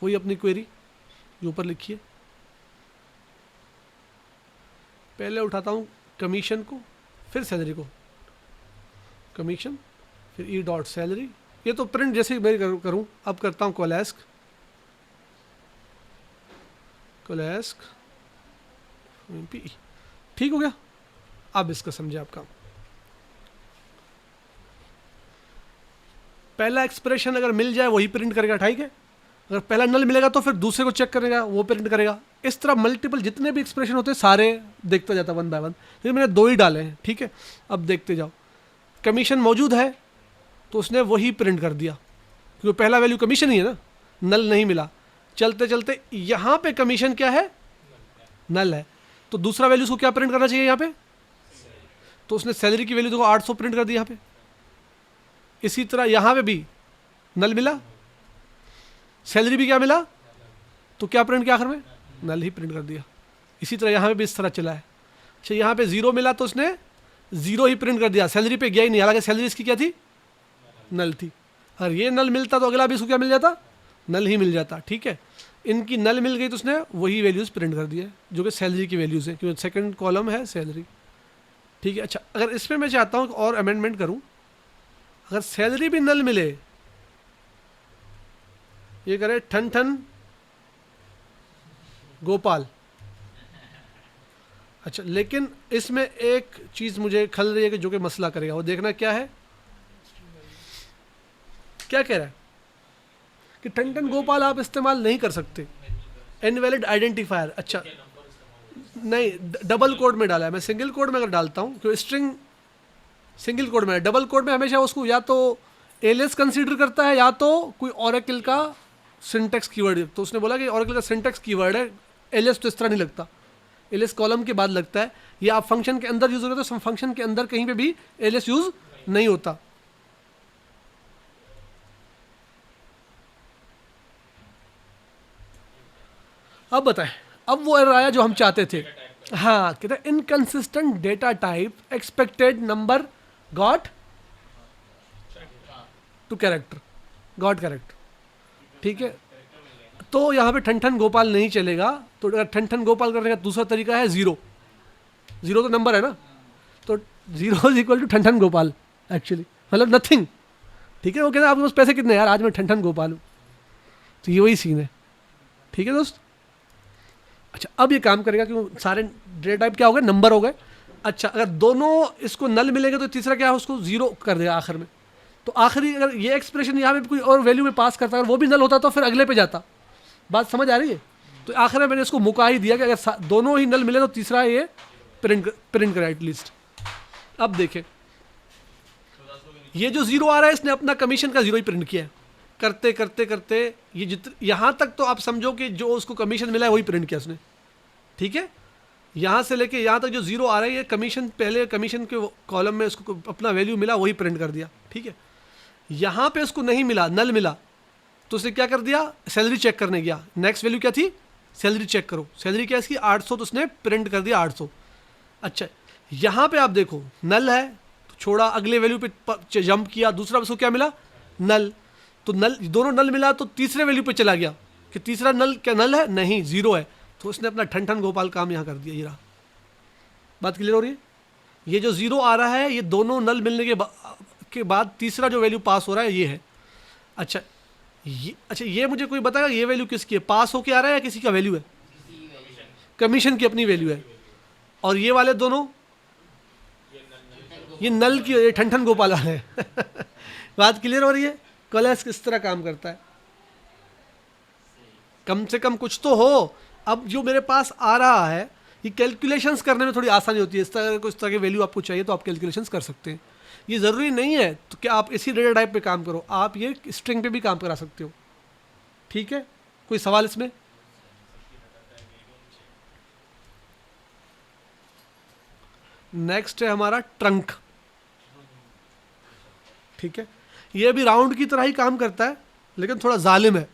वही अपनी क्वेरी जो ऊपर लिखी है। पहले उठाता हूँ कमीशन को, फिर सैलरी को, कमीशन फिर ई डॉट सैलरी। ये तो प्रिंट जैसे ही मैं करूँ। अब करता हूँ कोलेस्क, कोलेस्क EMP, ठीक हो गया। अब इसका समझे आप काम। पहला एक्सप्रेशन अगर मिल जाए वही प्रिंट करेगा, ठीक है। अगर पहला नल मिलेगा तो फिर दूसरे को चेक करेगा, वो प्रिंट करेगा। इस तरह मल्टीपल जितने भी एक्सप्रेशन होते हैं सारे देखता जाता वन बाय वन। फिर मैंने 2 ही डाले हैं, ठीक है। अब देखते जाओ, कमीशन मौजूद है तो उसने वही प्रिंट कर दिया, क्योंकि पहला वैल्यू कमीशन ही है ना, नल नहीं मिला। चलते चलते यहाँ पे कमीशन क्या है, नल है, तो दूसरा वैल्यू उसको क्या प्रिंट करना चाहिए यहाँ पे, तो उसने सैलरी की वैल्यू देखो 800 प्रिंट कर दी यहाँ पे। इसी तरह यहाँ पे भी नल मिला, सैलरी भी क्या मिला, तो क्या प्रिंट किया आखिर में, नल ही प्रिंट कर दिया। इसी तरह यहाँ पे भी इस तरह चला है। अच्छा यहाँ पे 0 मिला तो उसने 0 ही प्रिंट कर दिया, सैलरी पे गया ही नहीं, हालांकि सैलरी इसकी क्या थी, नल थी। अगर ये नल मिलता तो अगला भी इसको क्या मिल जाता, नल ही मिल जाता, ठीक है। इनकी नल मिल गई तो उसने वही वैल्यूज़ प्रिंट कर दिए जो कि सैलरी की वैल्यूज़ हैं, क्योंकि सेकंड कॉलम है सैलरी, ठीक है। अच्छा अगर इसमें मैं चाहता हूँ और अमेंडमेंट करूँ, अगर सैलरी भी नल मिले, ये करे ठन ठन गोपाल। अच्छा लेकिन इसमें एक चीज़ मुझे खल रही है कि जो कि मसला करेगा, वो देखना क्या है, क्या कह रहा है कि ठन ठन गोपाल आप इस्तेमाल नहीं कर सकते, इनवैलिड आइडेंटिफायर। अच्छा नहीं, डबल कोड में डाला है, मैं सिंगल कोड में अगर डालता हूँ, क्योंकि स्ट्रिंग सिंगल कोड में है, डबल कोड में हमेशा उसको या तो एलियास कंसीडर करता है या तो कोई ओरेकल का सिंटेक्स कीवर्ड। तो उसने बोला कि ओरेकल का सिंटेक्स कीवर्ड है, एलियास तो इस तरह नहीं लगता, एलियास कॉलम के बाद लगता है, या आप फंक्शन के अंदर यूज होता है तो फंक्शन के अंदर कहीं पे भी एलियास यूज नहीं होता। अब बताएं, अब वो एरर आया जो हम चाहते थे। हाँ, कहते हैं inconsistent data type expected number got to character, got character, ठीक है। तो यहाँ पे ठन ठन गोपाल नहीं चलेगा। तो अगर ठन ठन गोपाल करने का दूसरा तरीका है जीरो, जीरो तो नंबर है ना, तो जीरो इज इक्वल टू ठन ठन गोपाल एक्चुअली, मतलब नथिंग, ठीक है। वो कहते हैं आपके पास पैसे कितने यार, आज मैं ठन ठन गोपाल हूँ, तो ये वही सीन है, ठीक है दोस्त। अच्छा, अब ये काम करेगा क्यों, सारे डेटा टाइप क्या हो गए, नंबर हो गए। अच्छा, अगर दोनों इसको नल मिलेगा तो तीसरा क्या है, उसको जीरो कर देगा आखिर में। तो आखिरी अगर ये एक्सप्रेशन यहाँ पे कोई और वैल्यू में पास करता, अगर वो भी नल होता तो फिर अगले पे जाता। बात समझ आ रही है? तो आखिर में मैंने इसको मुका ही दिया कि अगर दोनों ही नल मिले तो तीसरा ये प्रिंट करे एटलीस्ट। अब देखें, ये जो जीरो आ रहा है इसने अपना कमीशन का जीरो ही प्रिंट किया है, करते करते करते ये यहाँ तक तो आप समझो कि जो उसको कमीशन मिला है वही प्रिंट किया उसने, ठीक है। यहाँ से लेके यहाँ तक जो जीरो आ रहा है ये कमीशन, पहले कमीशन के कॉलम में उसको अपना वैल्यू मिला वही प्रिंट कर दिया, ठीक है। यहाँ पे उसको नहीं मिला, नल मिला, तो उसने क्या कर दिया, सैलरी चेक करने गया। नेक्स्ट वैल्यू क्या थी, सैलरी चेक करो, सैलरी क्या इसकी 800, तो उसने प्रिंट कर दिया 800। अच्छा, यहाँ पे आप देखो नल है तो छोड़ा, अगले वैल्यू पे जंप किया, दूसरा उसको क्या मिला, नल, तो नल, दोनों नल मिला तो तीसरे वैल्यू पे चला गया कि तीसरा नल क्या नल है, नहीं जीरो है, तो उसने अपना ठन ठन गोपाल काम यहाँ कर दिया। ये रहा, बात क्लियर हो रही है? ये जो जीरो आ रहा है ये दोनों नल मिलने के बाद तीसरा जो वैल्यू पास हो रहा है ये है। अच्छा ये मुझे कोई बताएगा ये वैल्यू किसकी है, पास होके आ रहा है या किसी का वैल्यू है, कमीशन की अपनी वैल्यू है। और ये वाले दोनों ये नल की, ये ठन ठन गोपाल वाले हैं बात क्लियर हो रही है? क्लास किस तरह काम करता है, कम से कम कुछ तो हो। अब जो मेरे पास आ रहा है ये कैलकुलेशंस करने में थोड़ी आसानी होती है, इस तरह की वैल्यू आपको चाहिए तो आप कैलकुलेशंस कर सकते हैं। ये ज़रूरी नहीं है तो कि आप इसी डेटा टाइप पे काम करो, आप ये स्ट्रिंग पे भी काम करा सकते हो, ठीक है। कोई सवाल इसमें? नेक्स्ट है हमारा ट्रंक, ठीक है। ये भी राउंड की तरह ही काम करता है लेकिन थोड़ा जालिम है,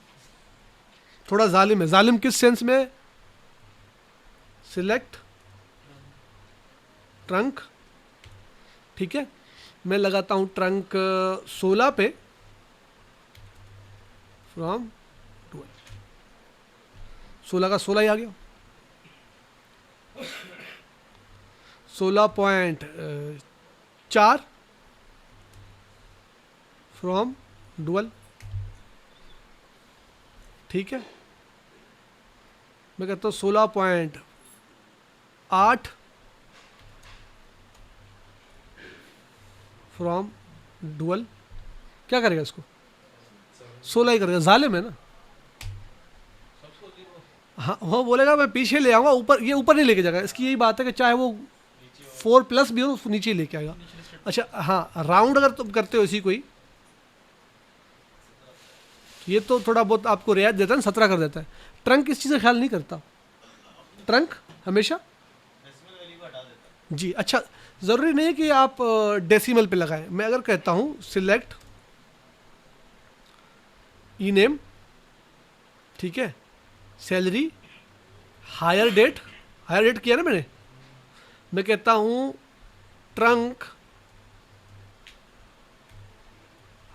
थोड़ा जालिम है। जालिम किस सेंस में, सिलेक्ट ट्रंक, ठीक है। मैं लगाता हूं ट्रंक 16 पे फ्रॉम 16 का 16 ही आ गया, 16.4 फ्रॉम डुअल, ठीक है। मैं कहता हूँ 16.8 फ्रॉम डुअल, क्या करेगा इसको, 16 ही करेगा, जालिम है ना। हाँ वो बोलेगा मैं पीछे ले आऊँगा, ऊपर, ये ऊपर नहीं लेके जाएगा। इसकी यही बात है कि चाहे वो 4+ भी हो उसको नीचे ही लेके आएगा। अच्छा हाँ, राउंड अगर तुम करते हो इसी कोई, ये तो थोड़ा बहुत आपको रियायत देता है ना, 17 कर देता है। ट्रंक इस चीज़ का ख्याल नहीं करता, ट्रंक हमेशा जी। अच्छा, ज़रूरी नहीं है कि आप डेसिमल पे लगाएं। मैं अगर कहता हूँ सिलेक्ट ई नेम, ठीक है, salary, hire date, hire date किया ना मैंने, मैं कहता हूँ trunc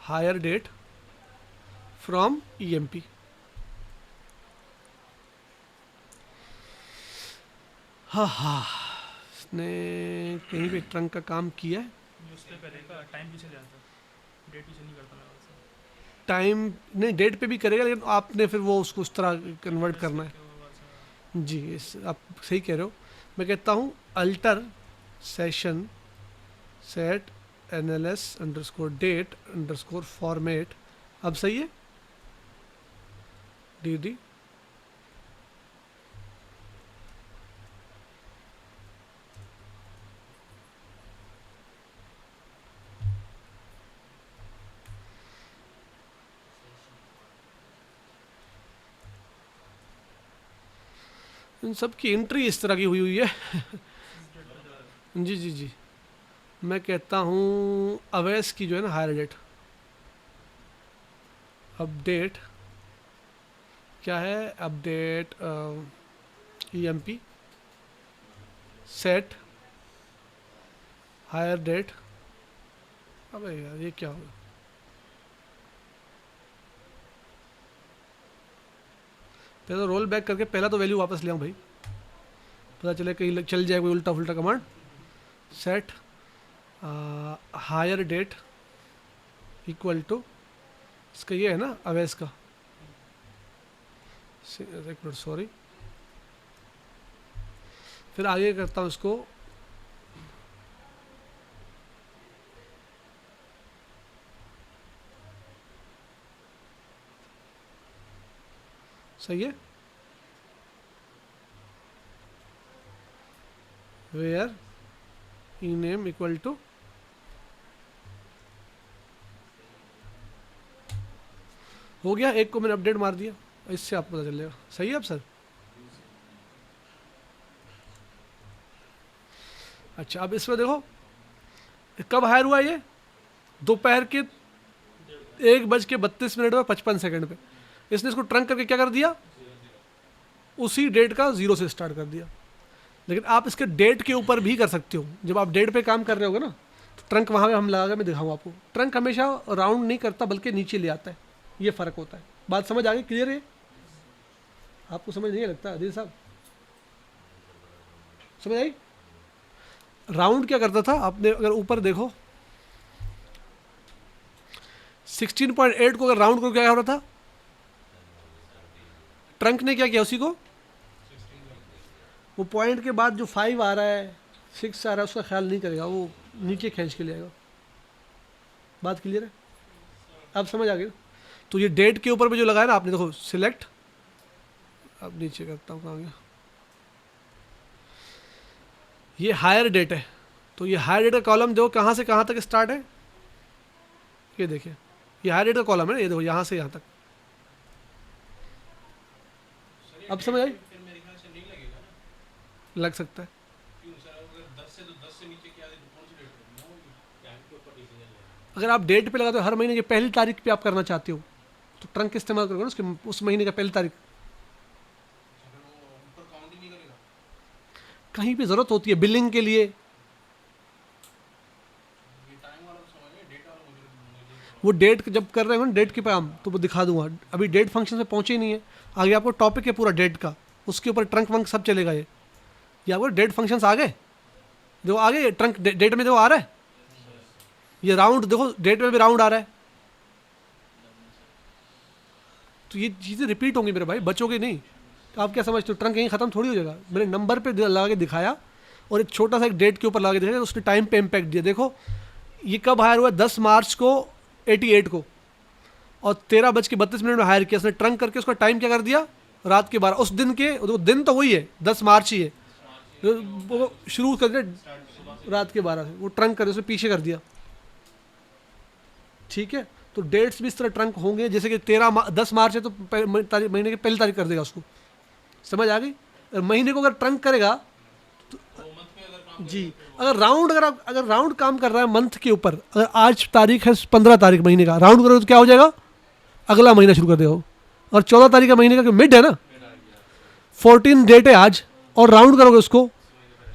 hire date from EMP, हाँ हाँ, इसने कहीं पे ट्रंक का काम किया है। उस पे करेगा, टाइम पीछे जाता है, डेट पीछे नहीं करता मैं वैसे। टाइम नहीं, डेट पे भी करेगा लेकिन आपने फिर वो उसको उस तरह कन्वर्ट करना है जी। आप सही कह रहे हो। मैं कहता हूँ alter session set NLS underscore date underscore format, अब सही है, डी इन सब की एंट्री इस तरह की हुई हुई है। जी जी जी, मैं कहता हूँ अवैस की जो है ना हायर डेट, अपडेट क्या है, update EMP set hire date. अबे यार ये क्या होगा, पहले तो रोल बैक करके पहला तो वैल्यू वापस ले आऊँ भाई, पता चले कहीं चल जाए कोई उल्टा फुल्टा command. Set hire date equal to, इसका ये है ना अवैस का, एक मिनट सॉरी, फिर आगे करता हूँ इसको सही है, where E name equal to हो गया, एक को मैंने अपडेट मार दिया, इससे आपको पता चल जाएगा। सही है अब सर? अच्छा अब इसमें देखो कब हायर हुआ ये, दोपहर के 1:32 और 55 सेकंड पे। इसने इसको ट्रंक करके क्या कर दिया, उसी डेट का 0 से स्टार्ट कर दिया। लेकिन आप इसके डेट के ऊपर भी कर सकते हो, जब आप डेट पे काम कर रहे होगे ना, तो ट्रंक वहाँ पे हम लगा के मैं दिखाऊँ आपको, ट्रंक हमेशा राउंड नहीं करता बल्कि नीचे ले आता है, ये फ़र्क होता है। बात समझ आ गई, क्लियर है? आपको समझ नहीं लगता अदिल साहब? समझ आई? राउंड क्या करता था, आपने अगर ऊपर देखो 16.8 को अगर राउंड को क्या हो रहा था, ट्रंक ने क्या किया, उसी को वो पॉइंट के बाद जो 5 आ रहा है 6 आ रहा है उसका ख्याल नहीं करेगा, वो नीचे खींच के ले आएगा। बात क्लियर है? अब समझ आ गई? तो ये डेट के ऊपर भी जो लगाया ना आपने, देखो सिलेक्ट, अब नीचे करता हूँ, कहाँ गया, ये हायर डेट है, तो ये हायर डेट का कॉलम देखो कहाँ से कहाँ तक स्टार्ट है, ये देखिए ये हायर डेट का कॉलम है, ये देखो यहाँ से यहाँ तक। अब समझ आई? लग सकता है। अगर आप डेट पे लगाते हो, हर महीने की पहली तारीख पे आप करना चाहते हो, तो ट्रंक इस्तेमाल करोगे ना उसके, उस महीने का पहली तारीख। कहीं पे ज़रूरत होती है बिलिंग के लिए, वो डेट जब कर रहे हो ना डेट के काम, तो वो दिखा दूंगा। अभी डेट फंक्शन में पहुंचे ही नहीं है, आगे आपको टॉपिक है पूरा डेट का, उसके ऊपर ट्रंक वंक सब चलेगा। ये आपको डेट फंक्शंस आ गए, जो आ गए ट्रंक डेट में जो आ रहा है, ये राउंड देखो डेट में भी राउंड आ रहा है, तो ये चीज़ें रिपीट होंगी मेरे भाई, बचोगे नहीं। तो आप क्या समझते हो ट्रंक यहीं ख़त्म थोड़ी हो जाएगा? मैंने नंबर पे लगा के दिखाया और एक छोटा सा एक डेट के ऊपर लगा के दिखाया, उसने टाइम पे इम्पैक्ट दिया। देखो ये कब हायर हुआ, 10 मार्च को 88 को, और 13:32 में हायर किया उसने, ट्रंक करके उसका टाइम क्या कर दिया, रात के 12। उस दिन के दिन तो वही है 10 मार्च ही है, वो शुरू कर दिया रात के 12 से, वो ट्रंक कर उसने पीछे कर दिया। ठीक है, तो डेट्स भी इस तरह ट्रंक होंगे, जैसे कि 10 मार्च है तो महीने की पहली तारीख कर देगा उसको। समझ आ गई? महीने को अगर ट्रंक करेगा तो जी, अगर राउंड काम कर रहा है मंथ के ऊपर, अगर आज तारीख है 15 तारीख महीने का, राउंड करोगे तो क्या हो जाएगा, अगला महीना शुरू कर देगा। और 14 तारीख का महीने का मिड है ना, 14 डेट है आज, और राउंड करोगे उसको,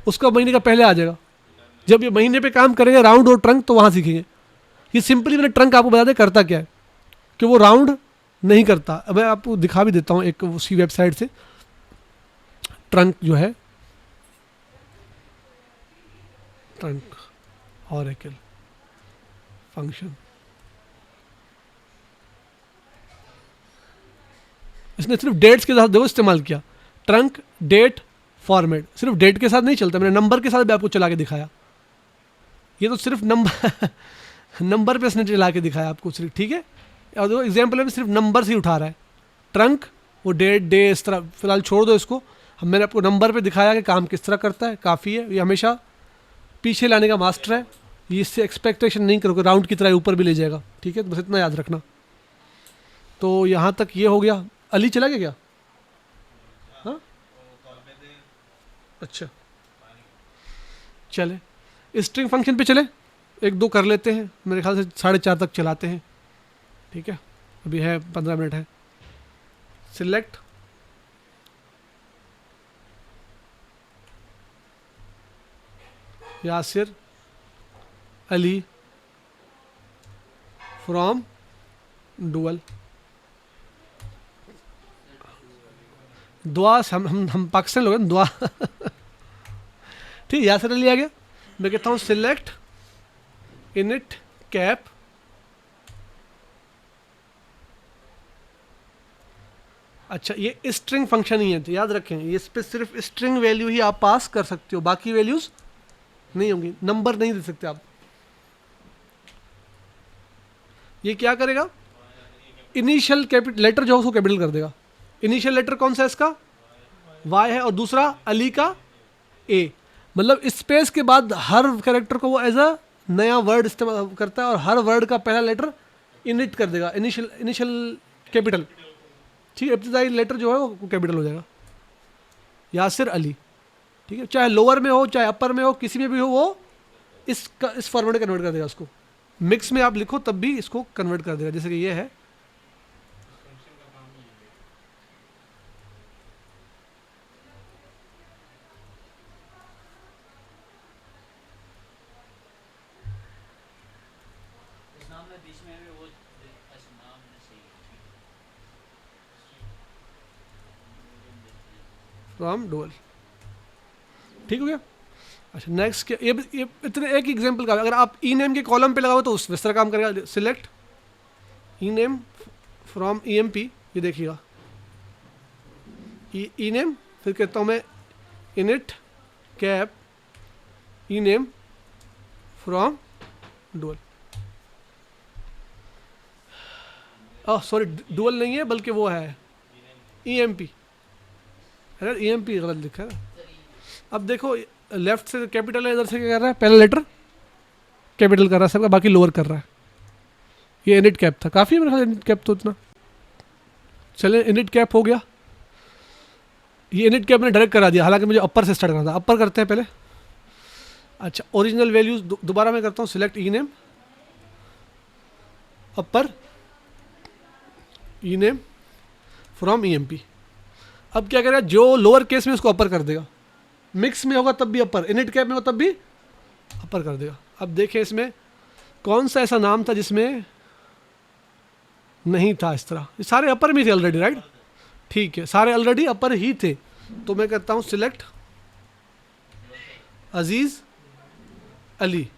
उसका महीने का पहले आ जाएगा। जब ये महीने पे काम करेंगे राउंड और ट्रंक, तो वहाँ सीखेंगे। ये सिंपली मैंने ट्रंक आपको बता दें करता क्या है, कि वो राउंड नहीं करता। अब मैं आपको दिखा भी देता हूँ एक उसी वेबसाइट से, ट्रंक जो है, ट्रंक ऑरेकल फंक्शन, इसने सिर्फ डेट्स के साथ देखो इस्तेमाल किया, ट्रंक डेट फॉर्मेट, सिर्फ डेट के साथ नहीं चलता, मैंने नंबर के साथ भी आपको चला के दिखाया। ये तो सिर्फ नंबर पे इसने चला के दिखाया आपको सिर्फ, ठीक है। और देखो एग्जाम्पल में सिर्फ नंबर से ही उठा रहा है, ट्रंक वो डेट डे इस तरह, फिलहाल छोड़ दो इसको। हम मैंने आपको नंबर पे दिखाया कि काम किस तरह करता है, काफ़ी है। ये हमेशा पीछे लाने का मास्टर है, ये इससे एक्सपेक्टेशन नहीं करोगे राउंड की तरह ऊपर भी ले जाएगा, ठीक है। तो बस इतना याद रखना। तो यहाँ तक ये हो गया। अली चला गया क्या? हाँ अच्छा चले स्ट्रिंग फंक्शन पे चले, एक दो कर लेते हैं, मेरे ख्याल से 4:30 तक चलाते हैं, ठीक है, अभी है 15 मिनट है। Select Yasir Ali from dual. दुआ हम पाकिस्तान लोग हैं, दुआ ठीक, यासिर अली आ गया। मैं कहता हूँ सिलेक्ट इनिट कैप अच्छा, ये स्ट्रिंग फंक्शन ही है तो याद रखें, ये इस पे सिर्फ स्ट्रिंग वैल्यू ही आप पास कर सकते हो, बाकी वैल्यूज नहीं होंगी, नंबर नहीं दे सकते आप। ये क्या करेगा, इनिशियल कैपिटल लेटर जो है उसको कैपिटल कर देगा। इनिशियल लेटर कौन सा है इसका, वाई है, और दूसरा अली का ए, मतलब स्पेस के बाद हर कैरेक्टर को वो एज अ नया वर्ड इस्तेमाल करता है, और हर वर्ड का पहला लेटर इनिट कर देगा, इनिशियल कैपिटल, ठीक है, इब्तिदाई लेटर जो है वो कैपिटल हो जाएगा। यासिर अली, ठीक है, चाहे लोअर में हो चाहे अपर में हो, किसी में भी हो, वो इस फॉर्मेट में कन्वर्ट कर देगा उसको। मिक्स में आप लिखो तब भी इसको कन्वर्ट कर देगा, जैसे कि ये है। उस नाम में बीच में भी वो अच्छा नाम सही है। फ्रॉम डुअल, ठीक हो गया। अच्छा नेक्स्ट क्या, ये इतने एक एग्जांपल का, अगर आप ई नेम के कॉलम पे लगाओ तो उस तरह काम करेगा। Select E name from E M P, ये देखिएगा ई नेम, फिर कहता हूँ मैं init cap E name from dual. Oh sorry, dual नहीं है बल्कि वो है ई एम पी, अगर ई एम पी गलत लिखा है। अब देखो लेफ्ट से कैपिटल है, इधर से क्या कर रहा है, पहला लेटर कैपिटल कर रहा है सबका, बाकी लोअर कर रहा है। ये इनिट कैप था, काफ़ी है मेरे ख्याल इनिट कैप तो इतना। चले इनिट कैप हो गया, ये इनिट कैप ने डायरेक्ट करा दिया, हालांकि मुझे अपर से स्टार्ट करना था, अपर करते हैं पहले। अच्छा ओरिजिनल वैल्यूज दोबारा मैं करता हूँ, select E name upper E name from E M P. अब क्या करेगा, जो लोअर केस में उसको अपर कर देगा, मिक्स में होगा तब भी अपर, इनिट कैप में होगा तब भी अपर कर देगा। अब देखें इसमें कौन सा ऐसा नाम था जिसमें नहीं था इस तरह, ये सारे अपर में थे ऑलरेडी, राइट, ठीक है, सारे ऑलरेडी अपर ही थे। तो मैं कहता हूँ सिलेक्ट अजीज अली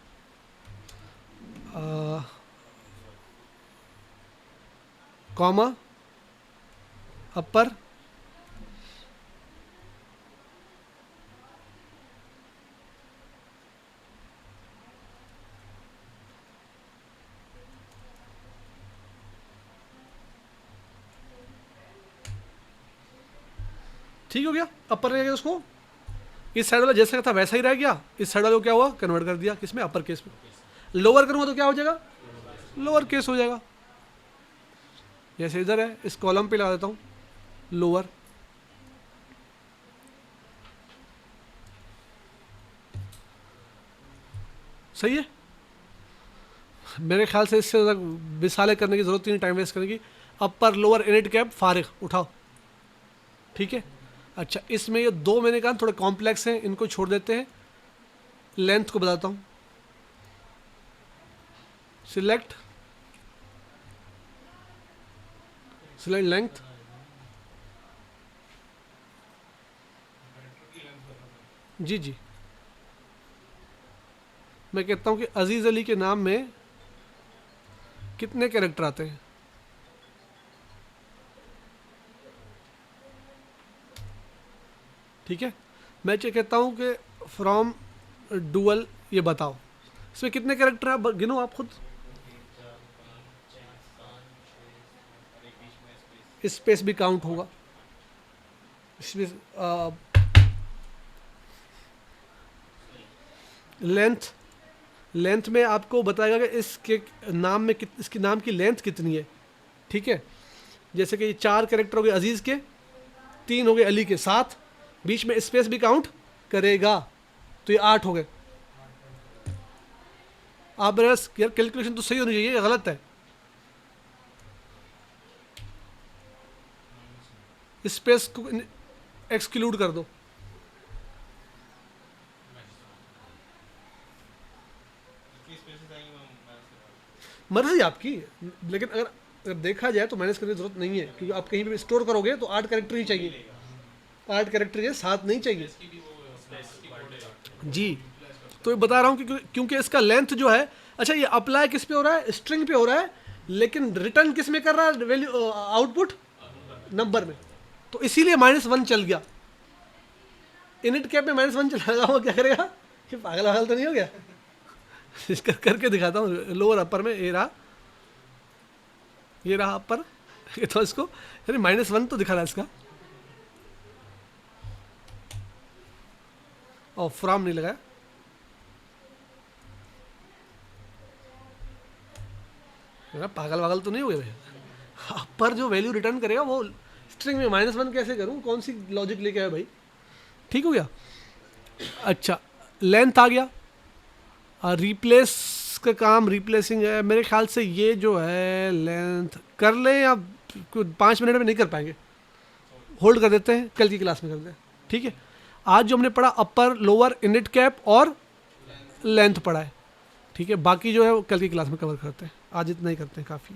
कॉमा अपर ठीक हो गया, अपर रह गया, उसको इस साइड वाला जैसा था वैसा ही रह गया, इस साइड वाले को क्या हुआ, कन्वर्ट कर दिया किसमें, अपर केस में। लोअर करूँगा तो क्या हो जाएगा, लोअर केस हो जाएगा। जैसे इधर है, इस कॉलम पे लगा देता हूँ लोअर, सही है। मेरे ख्याल से इससे ज़्यादा मिसालें करने की ज़रूरत नहीं, टाइम वेस्ट करने की। अपर लोअर इनिट कैप फारिग उठाओ, ठीक है। अच्छा इसमें ये दो मैंने कहा थोड़े कॉम्प्लेक्स हैं, इनको छोड़ देते हैं। लेंथ को बताता हूँ, सिलेक्ट लेंथ, जी जी, मैं कहता हूँ कि अजीज़ अली के नाम में कितने कैरेक्टर आते हैं, ठीक है। मैं कहता हूँ कि फ्रॉम डुअल ये बताओ, इसमें कितने कैरेक्टर हैं, गिनो आप खुद। स्पेस भी काउंट होगा इसमें। लेंथ में आपको बताएगा कि इसके नाम में इसकी नाम की लेंथ कितनी है, ठीक है। जैसे कि ये 4 कैरेक्टर हो गए अजीज़ के, 3 हो गए अली के, 7, बीच में स्पेस भी काउंट करेगा, तो ये 8 हो गए। आप यार कैलकुलेशन तो सही होनी चाहिए, ये गलत है। स्पेस को एक्सक्लूड कर दो। मर्जी आपकी, लेकिन अगर देखा जाए तो माइनस करने की जरूरत नहीं है, क्योंकि आप कहीं भी स्टोर करोगे तो 8 कैरेक्टर ही चाहिए, 8 कैरेक्टर के 7 नहीं चाहिए जी। तो ये बता रहा हूँ क्योंकि इसका लेंथ जो है, अच्छा ये अप्लाई किस पे हो रहा है, स्ट्रिंग पे हो रहा है, लेकिन रिटर्न किस में कर रहा है, वैल्यू आउटपुट नंबर में, तो इसीलिए -1 चल गया। इनिट कैप में -1 चला हुआ, क्या करेगा, ये पागल तो नहीं हो गया। इसका करके दिखाता हूँ, लोअर अपर में ये रहा अपर, ये तो इसको अरे -1 तो दिखा रहा है इसका, और फ्रॉम नहीं लगाया। पागल तो नहीं हो गया भैया। अपर जो वैल्यू रिटर्न करेगा वो स्ट्रिंग में -1 कैसे करूँ, कौन सी लॉजिक लेके आया भाई, ठीक हो गया। अच्छा लेंथ आ गया, रिप्लेस का काम रिप्लेसिंग है, मेरे ख्याल से ये जो है लेंथ कर लें या 5 मिनट में नहीं कर पाएंगे, होल्ड कर देते हैं, कल की क्लास में करते हैं, ठीक है। आज जो हमने पढ़ा अपर लोअर इनिट कैप और लेंथ पढ़ा है, ठीक है। बाकी जो है वो कल की क्लास में कवर करते हैं, आज इतना ही करते हैं, काफ़ी।